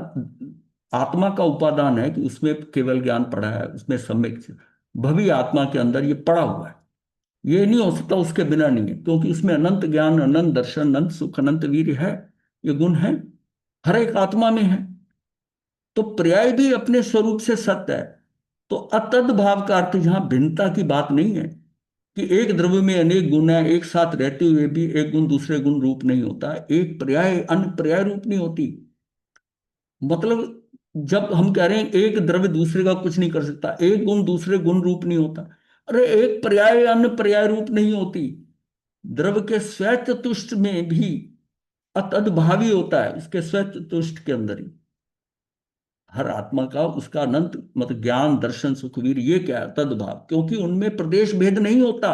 आत्मा का उपादान है कि उसमें केवल ज्ञान पड़ा है, उसमें सम्यक भवी आत्मा के अंदर ये पड़ा हुआ है। ये नहीं हो सकता उसके बिना नहीं है, क्योंकि उसमें अनंत ज्ञान, अनंत दर्शन, अनंत सुख, अनंत वीर्य है। ये गुण है, हर एक आत्मा में है। तो पर्याय भी अपने स्वरूप से सत्य है। तो अतद भाव का अर्थ यहां भिन्नता की बात नहीं है कि एक द्रव्य में अनेक गुण है, एक साथ रहते हुए भी एक गुण दूसरे गुण रूप नहीं होता, एक पर्याय अन्य पर्याय रूप नहीं होती। मतलब जब हम कह रहे हैं एक द्रव्य दूसरे का कुछ नहीं कर सकता, एक गुण दूसरे गुण रूप नहीं होता, अरे एक पर्याय अन्य पर्याय रूप नहीं होती। द्रव्य के स्वचतुष्ट में भी अतद्भावी होता है, उसके स्वचतुष्ट के अंदर ही हर आत्मा का, उसका अनंत मतलब ज्ञान, दर्शन, सुखवीर, ये क्या है, तद्भाव, क्योंकि उनमें प्रदेश भेद नहीं होता।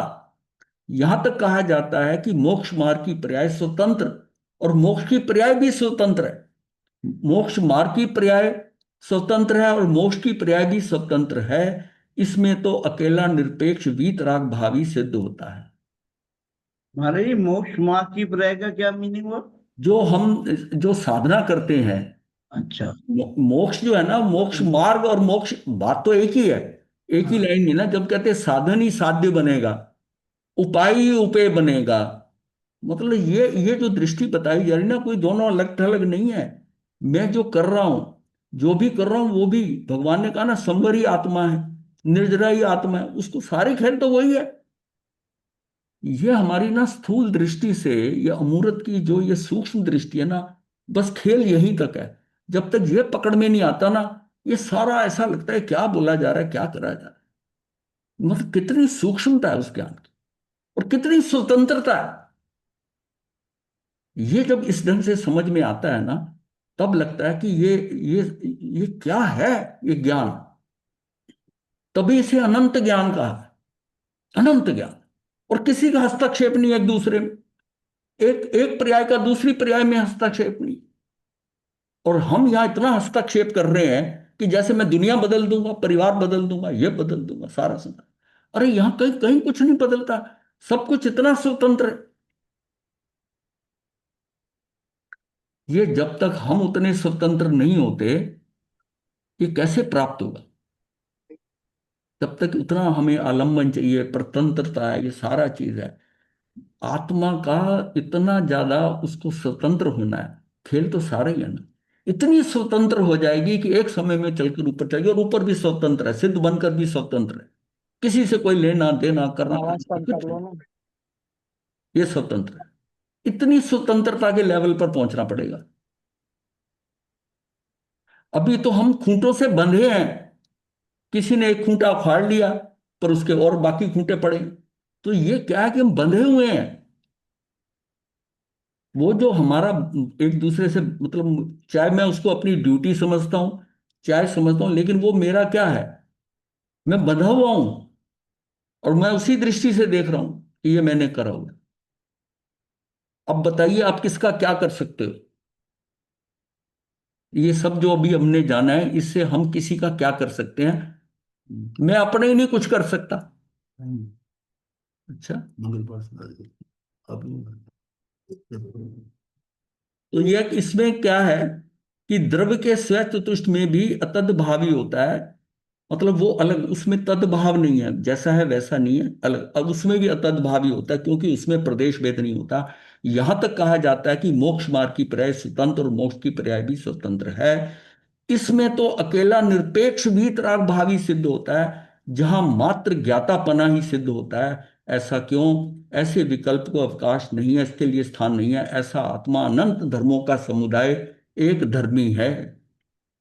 यहां तक कहा जाता है कि मोक्ष मार्ग की पर्याय स्वतंत्र, और मोक्ष की पर्याय भी स्वतंत्र है। मोक्ष मार्ग की पर्याय स्वतंत्र है और मोक्ष की पर्याय भी स्वतंत्र है। इसमें तो अकेला निरपेक्ष वीतराग भावी सिद्ध होता है। महाराज जी, मोक्ष मार्ग की पर्याय का क्या मीनिंग हुआ? जो हम जो साधना करते हैं, अच्छा। मोक्ष जो है ना, मोक्ष मार्ग और मोक्ष बात तो एक ही है। एक ही हाँ। लाइन में ना, जब कहते हैं साधन ही साध्य बनेगा, उपाय ही उपेय बनेगा, मतलब ये जो दृष्टि बताई जा रही ना, कोई दोनों अलग थलग नहीं है। मैं जो कर रहा हूं, जो भी कर रहा हूं, वो भी भगवान ने कहा ना, संवर ही आत्मा है, निर्जरा ही आत्मा है, उसको सारे खेल तो वही है। ये हमारी ना स्थूल दृष्टि से, ये अमूर्त की जो ये सूक्ष्म दृष्टि है ना, बस खेल यहीं तक है। जब तक ये पकड़ में नहीं आता ना, ये सारा ऐसा लगता है क्या बोला जा रहा है, क्या करा जा रहा है। मतलब कितनी सूक्ष्मता है उस ज्ञान की, और कितनी स्वतंत्रता है। ये जब इस ढंग से समझ में आता है ना, तब लगता है कि ये ये क्या है, ये ज्ञान। तभी इसे अनंत ज्ञान कहा है, अनंत ज्ञान। और किसी का हस्तक्षेप नहीं एक दूसरे में, एक एक पर्याय का दूसरी पर्याय में हस्तक्षेप नहीं। और हम यहाँ इतना हस्तक्षेप कर रहे हैं कि जैसे मैं दुनिया बदल दूंगा, परिवार बदल दूंगा, ये बदल दूंगा, सारा संसार। अरे यहाँ कहीं कहीं कुछ नहीं बदलता, सब कुछ इतना स्वतंत्र है। ये जब तक हम उतने स्वतंत्र नहीं होते, ये कैसे प्राप्त होगा। तब तक उतना हमें आलम्बन चाहिए, परतंत्रता है, ये सारा चीज है। आत्मा का इतना ज्यादा उसको स्वतंत्र होना है। खेल तो सारा ही है ना। इतनी स्वतंत्र हो जाएगी कि एक समय में चलकर ऊपर चलेगी, और ऊपर भी स्वतंत्र है, सिद्ध बनकर भी स्वतंत्र है। किसी से कोई लेना देना करना आवाज खाना कम कर कुछ लो नहीं। ना। ये स्वतंत्र है। इतनी स्वतंत्रता के लेवल पर पहुंचना पड़ेगा। अभी तो हम खूंटों से बंधे हैं। किसी ने एक खूंटा उखाड़ लिया, पर उसके और बाकी खूंटे पड़े। तो ये क्या है कि हम बंधे हुए हैं। वो जो हमारा एक दूसरे से मतलब, चाहे मैं उसको अपनी ड्यूटी समझता हूं, चाहे समझता हूं, लेकिन वो मेरा क्या है, मैं बंधा हुआ हूं। और मैं उसी दृष्टि से देख रहा हूं कि ये मैंने करा हुआ है। अब बताइए आप किसका क्या कर सकते हो। ये सब जो अभी हमने जाना है, इससे हम किसी का क्या कर सकते हैं। मैं अपने ही नहीं कुछ कर सकता। अच्छा, मंगल पास अब तो ये इसमें क्या है कि द्रव्य के स्वतुष्ट में भी अतद्भावी होता है। मतलब वो अलग, उसमें तद्भाव नहीं है, जैसा है वैसा नहीं है, अलग। अब उसमें भी अतद्भावी होता है, क्योंकि उसमें प्रदेश भेद नहीं होता। यहां तक कहा जाता है कि मोक्ष मार्ग की पर्याय स्वतंत्र और मोक्ष की पर्याय भी स्वतंत्र है। इसमें तो अकेला निरपेक्ष भी तराग भावी सिद्ध होता है, जहां मात्र ज्ञातापना ही सिद्ध होता है। ऐसा क्यों, ऐसे विकल्प को अवकाश नहीं है, इसके लिए स्थान नहीं है। ऐसा आत्मा अनंत धर्मों का समुदाय एक धर्मी है।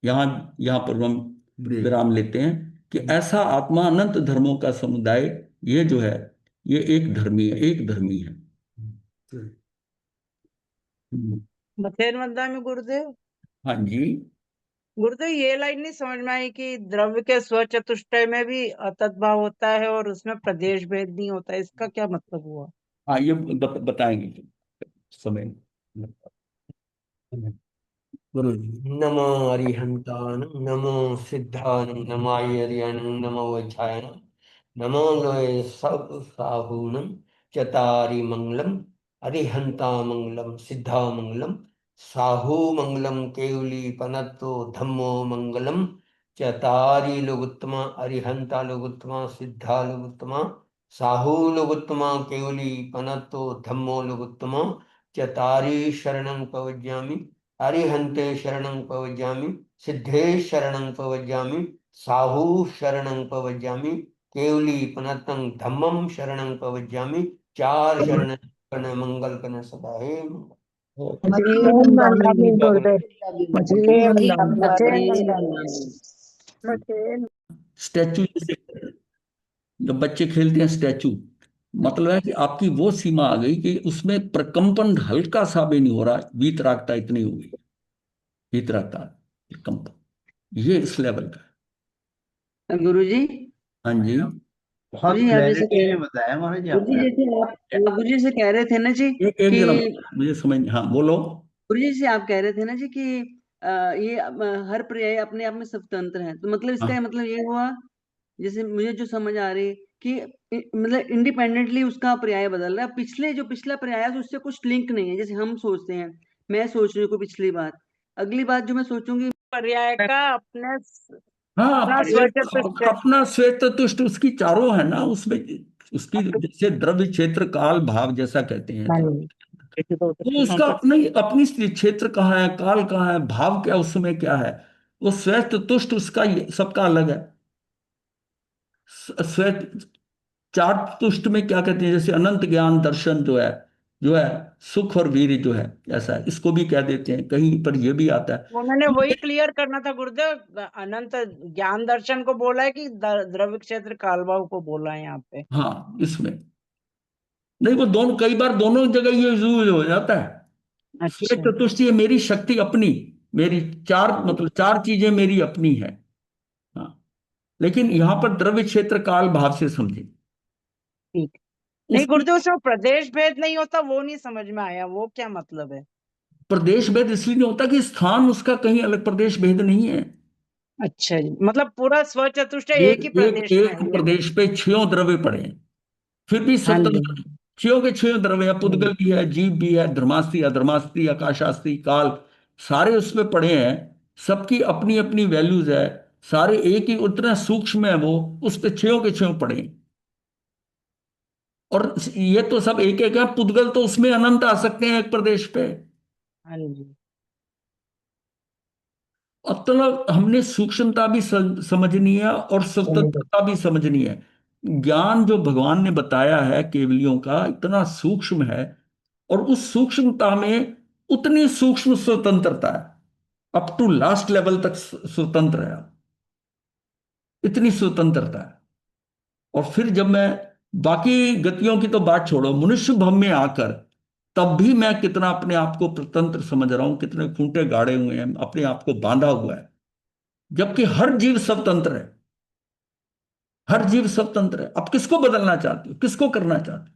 यहाँ यहाँ पर हम विराम लेते हैं कि ऐसा आत्मा अनंत धर्मों का समुदाय, ये जो है, ये एक धर्मी है, एक धर्मी है। हम्म। बथेर मद्दा में गुरुदेव, हाँ जी। गुरुदेव ये लाइन नहीं समझ में आई कि द्रव्य के स्वचतुष्टय में भी अतद्भाव होता है और उसमें प्रदेश भेद नहीं होता, इसका क्या मतलब हुआ? हाँ, ये बताएंगे समय में। गुरु जी। नमो अरिहंतानं नमो सिद्धानं नमाय अरिहनं नमो वज्रायनं नमो लोय सब साहूनं चतारि मंगलम अरिहंता मंगलम सिद्धा मंगलम साहू मंगलम केवली पनत्तो धम्मो मंगलम चतारि लोगोत्तमा अरिहंता लोगोत्तमा सिद्धा लोगोत्तमा साहू लोगोत्तमा केवली पनत्तो धम्मो लोगोत्तमा चतारि शरणं प्रवज्यामि अरिहंते शरणं प्रवज्यामि सिद्धे शरणं प्रवज्यामि साहू शरणं प्रवज्यामि केवली पनतं धम्मं शरणं प्रवज्यामि चार शरण करण मंगल कन सदा हे मंगल। जय मंदानी गुरुदेव, जय जय मंदानी मंदानी। स्टैचू जैसे जब बच्चे खेलते हैं स्टैचू, मतलब है कि आपकी वो सीमा आ गई कि उसमें प्रकंपन हल्का सा भी नहीं हो रहा, वीतरागता इतनी हो गई, वीतरागता, प्रकंपन, ये इस लेवल का है। गुरु जी, हाँ जी। बहुत जी आप जैसे क्लैरिटी में बताया महाराज गुरु जी आपने। जैसे आप गुरु जी से कह रहे थे ना जी एक एक कि जरा मुझे समझ, हाँ बोलो। गुरु जी से आप कह रहे थे ना जी कि ये हर पर्याय अपने आप में स्वतंत्र है, तो मतलब इसका हाँ मतलब ये हुआ, जैसे मुझे जो समझ आ रही कि मतलब इंडिपेंडेंटली उसका पर्याय बदल रहा है, पिछले जो पिछला पर्याय है उससे कुछ लिंक नहीं है। जैसे हम सोचते हैं, मैं सोच रही हूँ कोई पिछली बात, अगली बात जो मैं सोचूंगी पर्याय का अपने हाँ, अपना स्वचतुष्ट। अपना श्वेत तुष्ट उसकी चारों है ना उसमें, उसकी जैसे द्रव्य क्षेत्र काल भाव जैसा कहते हैं, तो उसका अपनी अपनी क्षेत्र कहाँ है, काल कहाँ है, भाव क्या उसमें क्या है, वो श्वेत तुष्ट उसका सबका अलग है। श्वेत चार तुष्ट में क्या कहते हैं, जैसे अनंत ज्ञान दर्शन जो है सुख और वीर जो है, ऐसा है, इसको भी कह देते हैं, कहीं पर ये भी आता है। वो मैंने तो वही क्लियर करना था गुरुदेव, अनंत ज्ञान दर्शन को बोला है कि द्रव्य क्षेत्र कालभाव को बोला है यहाँ पे। हाँ, इसमें नहीं, वो दोनों कई बार दोनों जगह ये यूज हो जाता है। श्वेत अच्छा। चतुष्टय ये मेरी शक्ति अपनी, मेरी चार, मतलब चार चीजें मेरी अपनी है। हाँ, लेकिन यहां पर द्रव्य क्षेत्र काल भाव से समझे। ठीक। नहीं उसकी गुरुदेव, उसमें प्रदेश भेद नहीं होता, वो नहीं समझ में आया, वो क्या मतलब है? प्रदेश भेद इसलिए नहीं होता कि स्थान उसका कहीं अलग प्रदेश भेद नहीं है। अच्छा जी, मतलब पूरा स्वचतुष्ट एक ही एक एक प्रदेश में एक है ये। प्रदेश पे छयों द्रव्य पड़े हैं, फिर भी हाँ जी। स्वतंत्र हैं। छयों के छयों द्रव्य है, पुद्गल भी है, जीव भी है, धर्मास्त्री अधर्मास्त्री आकाशास्त्री काल, सारे उसमें पड़े हैं। सबकी अपनी अपनी वैल्यूज है, सारे एक ही, उतना सूक्ष्म है वो, उस पे छयों के छयों पड़े हैं। और ये तो सब एक एक है, पुद्गल तो उसमें अनंत आ सकते हैं एक प्रदेश पे। हाँ जी। अब तो हमने सूक्ष्मता भी समझनी है और स्वतंत्रता भी समझनी है। ज्ञान जो भगवान ने बताया है केवलियों का इतना सूक्ष्म है, और उस सूक्ष्मता में उतनी सूक्ष्म स्वतंत्रता है, अप टू लास्ट लेवल तक स्वतंत्र है, इतनी स्वतंत्रता है। और फिर जब मैं बाकी गतियों की तो बात छोड़ो, मनुष्य भव में आकर तब भी मैं कितना अपने आप को स्वतंत्र समझ रहा हूं, कितने खूंटे गाड़े हुए हैं, अपने आप को बांधा हुआ है, जबकि हर जीव स्वतंत्र है। हर जीव स्वतंत्र है। आप किसको बदलना चाहते हो, किसको करना चाहते हो?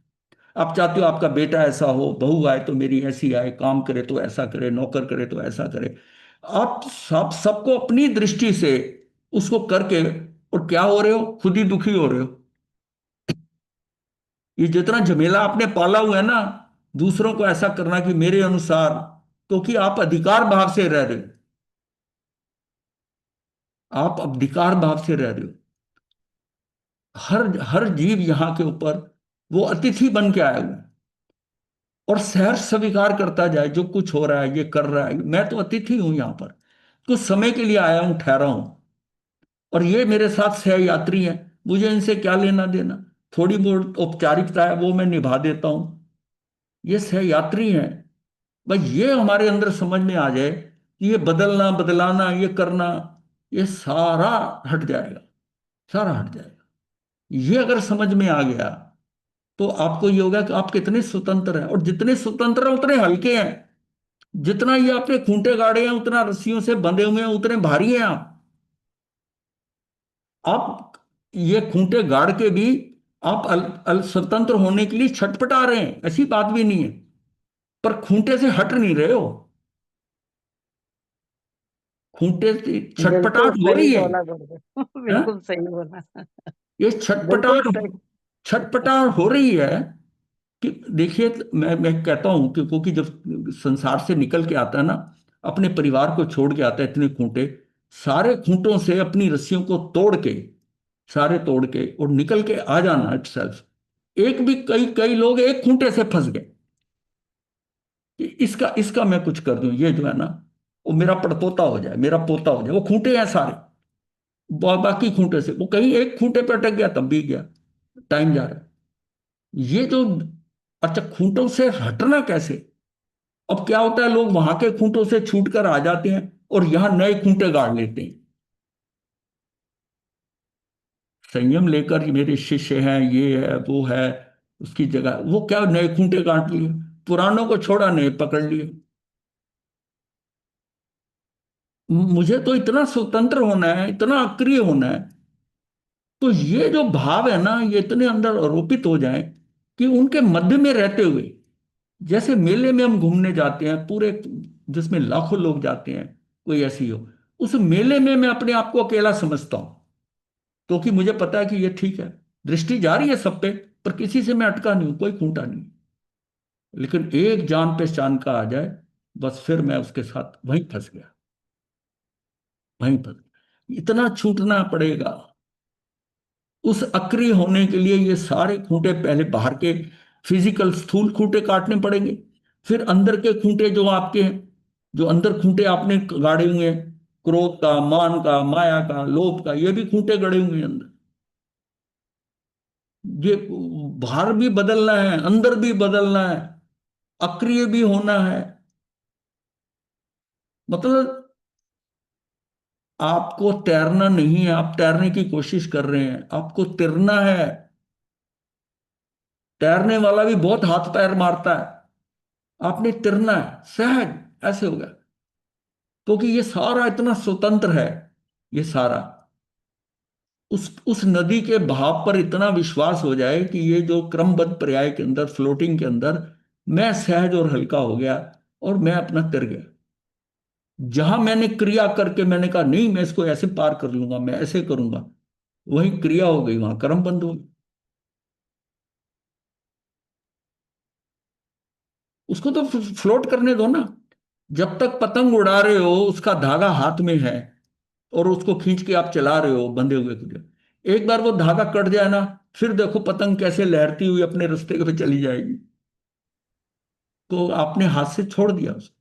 आप चाहते हो आपका बेटा ऐसा हो, बहू आए तो मेरी ऐसी आए, काम करे तो ऐसा करे, नौकर करे तो ऐसा करे। आप सबको अपनी दृष्टि से उसको करके, और क्या हो रहे हो, खुद ही दुखी हो रहे हो। ये जितना झमेला आपने पाला हुआ है ना, दूसरों को ऐसा करना कि मेरे अनुसार, क्योंकि आप अधिकार भाव से रह रहे हो, आप अधिकार भाव से रह रहे हो। हर हर जीव यहाँ के ऊपर वो अतिथि बन के आया हुआ है, और सहर्ष स्वीकार करता जाए जो कुछ हो रहा है, ये कर रहा है, मैं तो अतिथि हूं यहाँ पर, कुछ समय के लिए आया हूं, ठहरा हूं, और ये मेरे साथ सह यात्री हैं, मुझे इनसे क्या लेना देना। थोड़ी बहुत औपचारिकता है वो मैं निभा देता हूं, ये सह यात्री हैं। भाई ये हमारे अंदर समझ में आ जाए कि ये बदलना बदलाना ये करना, ये सारा हट जाएगा, सारा हट जाएगा। ये अगर समझ में आ गया तो आपको ये होगा कि आप कितने स्वतंत्र हैं, और जितने स्वतंत्र हैं उतने हल्के हैं। जितना ये आपने खूंटे गाड़े हैं, उतना रस्सियों से बंधे हुए हैं, उतने भारी हैं आप ये खूंटे गाड़ के भी आप स्वतंत्र होने के लिए छटपटा रहे हैं, ऐसी बात भी नहीं है। पर खूंटे से हट नहीं रहे हो, खूंटे से बिल्कुल छटपटाहट हो सही रही है। बोला गुरुदेव। हैं? बिल्कुल सही बोला। ये बिल्कुल छटपटाहट, सही। छटपटाहट हो रही है कि देखिए, मैं कहता हूं कि क्योंकि जब संसार से निकल के आता है ना, अपने परिवार को छोड़ के आता है, इतने खूंटे, सारे खूंटों से अपनी रस्सियों को तोड़ के, सारे तोड़ के और निकल के आ जाना इटसेल्फ, एक भी, कई कई लोग एक खूंटे से फंस गए कि इसका इसका मैं कुछ कर दूं, ये जो है ना, वो मेरा पड़पोता हो जाए, मेरा पोता हो जाए, वो खूंटे हैं सारे, बाकी खूंटे से वो कहीं एक खूंटे पे अटक गया तब भी गया, टाइम जा रहा है। ये जो, अच्छा खूंटों से हटना कैसे? अब क्या होता है, लोग वहां के खूंटों से छूट कर आ जाते हैं और यहां नए खूंटे गाड़ लेते हैं। संयम लेकर, मेरे शिष्य हैं, ये है वो है, उसकी जगह वो क्या नए खूंटे गांठ लिए, पुरानों को छोड़ा, नए पकड़ लिए। मुझे तो इतना स्वतंत्र होना है, इतना अक्रिय होना है, तो ये जो भाव है ना, ये इतने अंदर आरोपित हो जाए कि उनके मध्य में रहते हुए, जैसे मेले में हम घूमने जाते हैं पूरे, जिसमें लाखों लोग जाते हैं, कोई ऐसी हो, उस मेले में मैं अपने आप को अकेला समझता हूं, क्योंकि मुझे पता है कि ये ठीक है, दृष्टि जा रही है सब पे, पर किसी से मैं अटका नहीं हूं, कोई खूंटा नहीं। लेकिन एक जान पहचान का आ जाए, बस फिर मैं उसके साथ वहीं फंस गया, वहीं फंस गया। इतना छूटना पड़ेगा। उस अक्रिय होने के लिए ये सारे खूंटे, पहले बाहर के फिजिकल स्थूल खूंटे काटने पड़ेंगे, फिर अंदर के खूंटे जो आपके हैं, जो अंदर खूंटे आपने गाड़े हुए हैं, क्रोध का, मान का, माया का, लोभ का, ये भी खूंटे गड़े हुए हैं अंदर। ये बाहर भी बदलना है, अंदर भी बदलना है, अक्रिय भी होना है। मतलब आपको तैरना नहीं है, आप तैरने की कोशिश कर रहे हैं, आपको तिरना है। तैरने वाला भी बहुत हाथ पैर मारता है, आपने तिरना है सहज, ऐसे होगा। क्योंकि ये सारा इतना स्वतंत्र है, ये सारा, उस नदी के बहाव पर इतना विश्वास हो जाए कि ये जो क्रमबद्ध पर्याय के अंदर, फ्लोटिंग के अंदर, मैं सहज और हल्का हो गया और मैं अपना तिर गया। जहां मैंने क्रिया करके मैंने कहा नहीं, मैं इसको ऐसे पार कर लूंगा, मैं ऐसे करूंगा, वही क्रिया हो गई, वहां कर्म बंद हो गई। उसको तो फ्लोट करने दो ना। जब तक पतंग उड़ा रहे हो, उसका धागा हाथ में है और उसको खींच के आप चला रहे हो बंधे हुए को, एक बार वो धागा कट जाए ना, फिर देखो पतंग कैसे लहरती हुई अपने रास्ते पे चली जाएगी। तो आपने हाथ से छोड़ दिया उसको।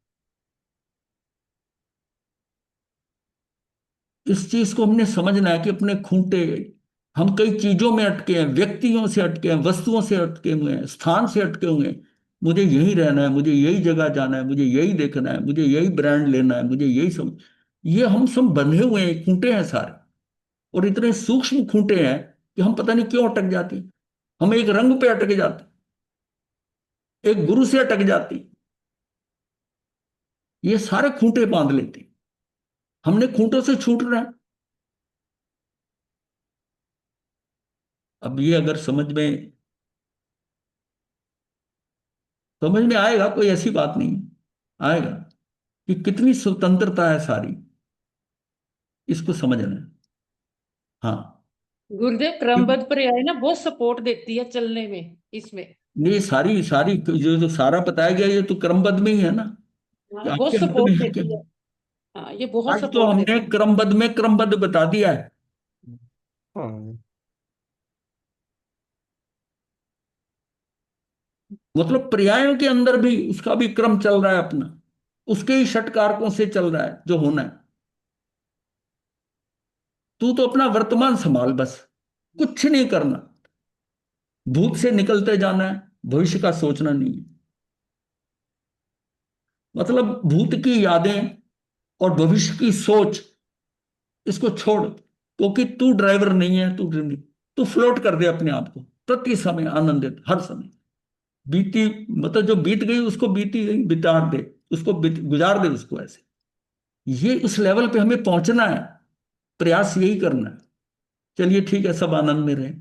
इस चीज को हमने समझना है कि अपने खूंटे, हम कई चीजों में अटके हैं, व्यक्तियों से अटके हैं, वस्तुओं से अटके हुए हैं, स्थान से अटके हुए हैं। मुझे यही रहना है, मुझे यही जगह जाना है, मुझे यही देखना है, मुझे यही ब्रांड लेना है, मुझे यही सब, ये हम सब बंधे हुए हैं, खूंटे हैं सारे। और इतने सूक्ष्म खूंटे हैं कि हम पता नहीं क्यों अटक जाते हैं। हम एक रंग पे अटक जाते, एक गुरु से अटक जाती, ये सारे खूंटे बांध लेते। हमने खूंटों से छूटना है। अब ये अगर समझ में आएगा, कोई ऐसी बात नहीं आएगा कि कितनी स्वतंत्रता है सारी, इसको समझना है। हाँ, गुरुदेव क्योंकि क्रमबद्ध पर्याय ना बहुत सपोर्ट देती है चलने में इसमें। ये सारी सारी जो जो सारा बताया गया, ये तो क्रमबद्ध में ही है ना, कि हाँ बहुत आपके हाथ में सपोर्ट है क्या? देती है। हाँ ये बहुत आज तो सपोर्ट हमने देती क्रमबद्ध में क्रमबद्ध बता दिया है। हाँ। मतलब पर्यायों के अंदर भी उसका भी क्रम चल रहा है अपना, उसके ही षट कारकों से चल रहा है जो होना है। तू तो अपना वर्तमान संभाल बस, कुछ नहीं करना, भूत से निकलते जाना है, भविष्य का सोचना नहीं है। मतलब भूत की यादें और भविष्य की सोच, इसको छोड़, क्योंकि तू ड्राइवर नहीं है, तू फ्लोट कर दे अपने आप को, प्रति समय आनंदित, हर समय बीती, मतलब जो बीत गई उसको बीती गई बिता दे, गुजार दे उसको ऐसे। ये उस लेवल पे हमें पहुंचना है, प्रयास यही करना है। चलिए ठीक है, सब आनंद में रहे।